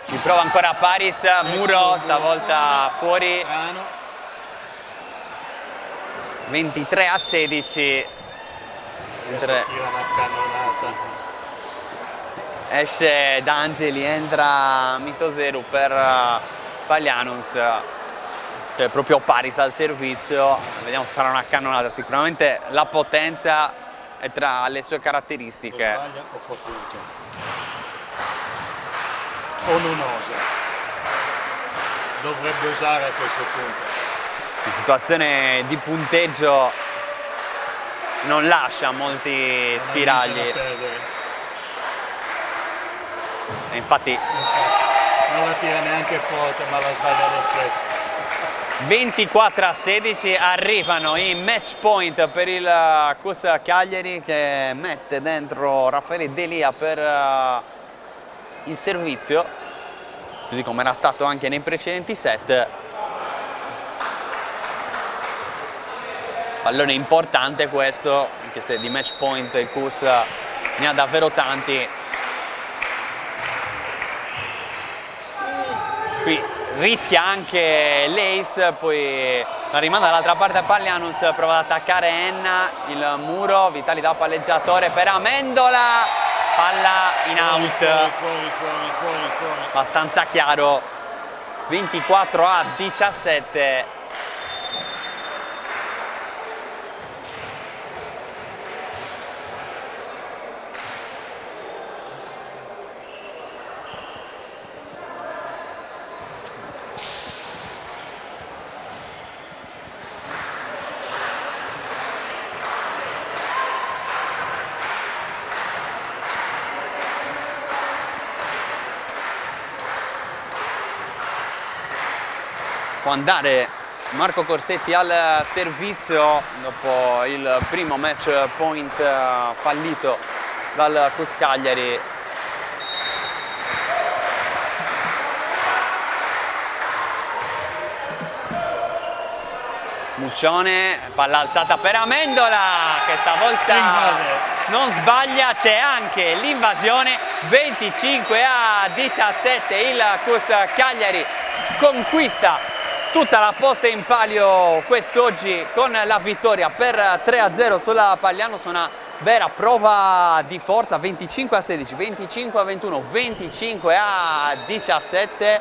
Ci prova ancora Paris, muro stavolta fuori. 23-16. Tira la cannonata. Esce D'Angeli, entra Mitoseru per Paglianus. C'è proprio Paris al servizio, vediamo se sarà una cannonata. Sicuramente la potenza è tra le sue caratteristiche. Sbaglia o fa punto? O non osa? Dovrebbe usare a questo punto. In situazione di punteggio non lascia molti spiragli. E infatti non la tira neanche forte, ma la sbaglia lo stesso. 24-16 arrivano i match point per il CUS Cagliari, che mette dentro Raffaele Delia per il servizio, così come era stato anche nei precedenti set. Pallone importante questo, anche se di match point il CUS ne ha davvero tanti. Qui rischia anche l'Ace, poi la rimanda dall'altra parte a Pallianus, prova ad attaccare Enna, il muro, Vitali da palleggiatore per Amendola, palla in out. Fuori. Abbastanza chiaro, 24-17. Può andare Marco Corsetti al servizio dopo il primo match point fallito dal CUS Cagliari. Muccione, palla alzata per Amendola, che stavolta non sbaglia, c'è anche l'invasione. 25-17, il CUS Cagliari conquista tutta la posta in palio quest'oggi con la vittoria per 3-0 sulla Pallianus, una vera prova di forza. 25-16, 25-21, 25-17.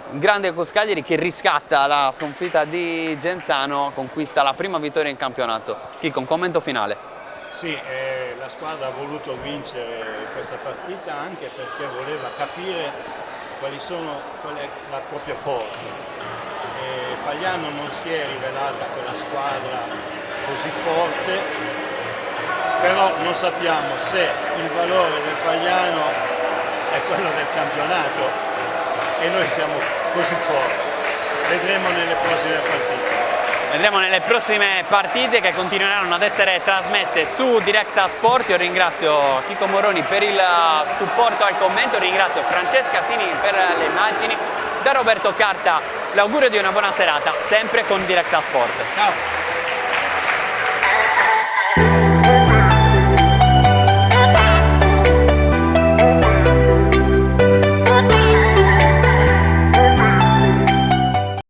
Un grande CUS Cagliari che riscatta la sconfitta di Genzano, conquista la prima vittoria in campionato. Chico, un commento finale. Sì, la squadra ha voluto vincere questa partita anche perché voleva capire qual è la propria forza. Pagliano non si è rivelata quella squadra così forte, però non sappiamo se il valore del Pagliano è quello del campionato e noi siamo così forti. Vedremo nelle prossime partite. Vedremo nelle prossime partite, che continueranno ad essere trasmesse su Directa Sport. Io ringrazio Chico Moroni per il supporto al commento, ringrazio Francesca Sini per le immagini. Da Roberto Carta l'augurio di una buona serata, sempre con Directa Sport. Ciao!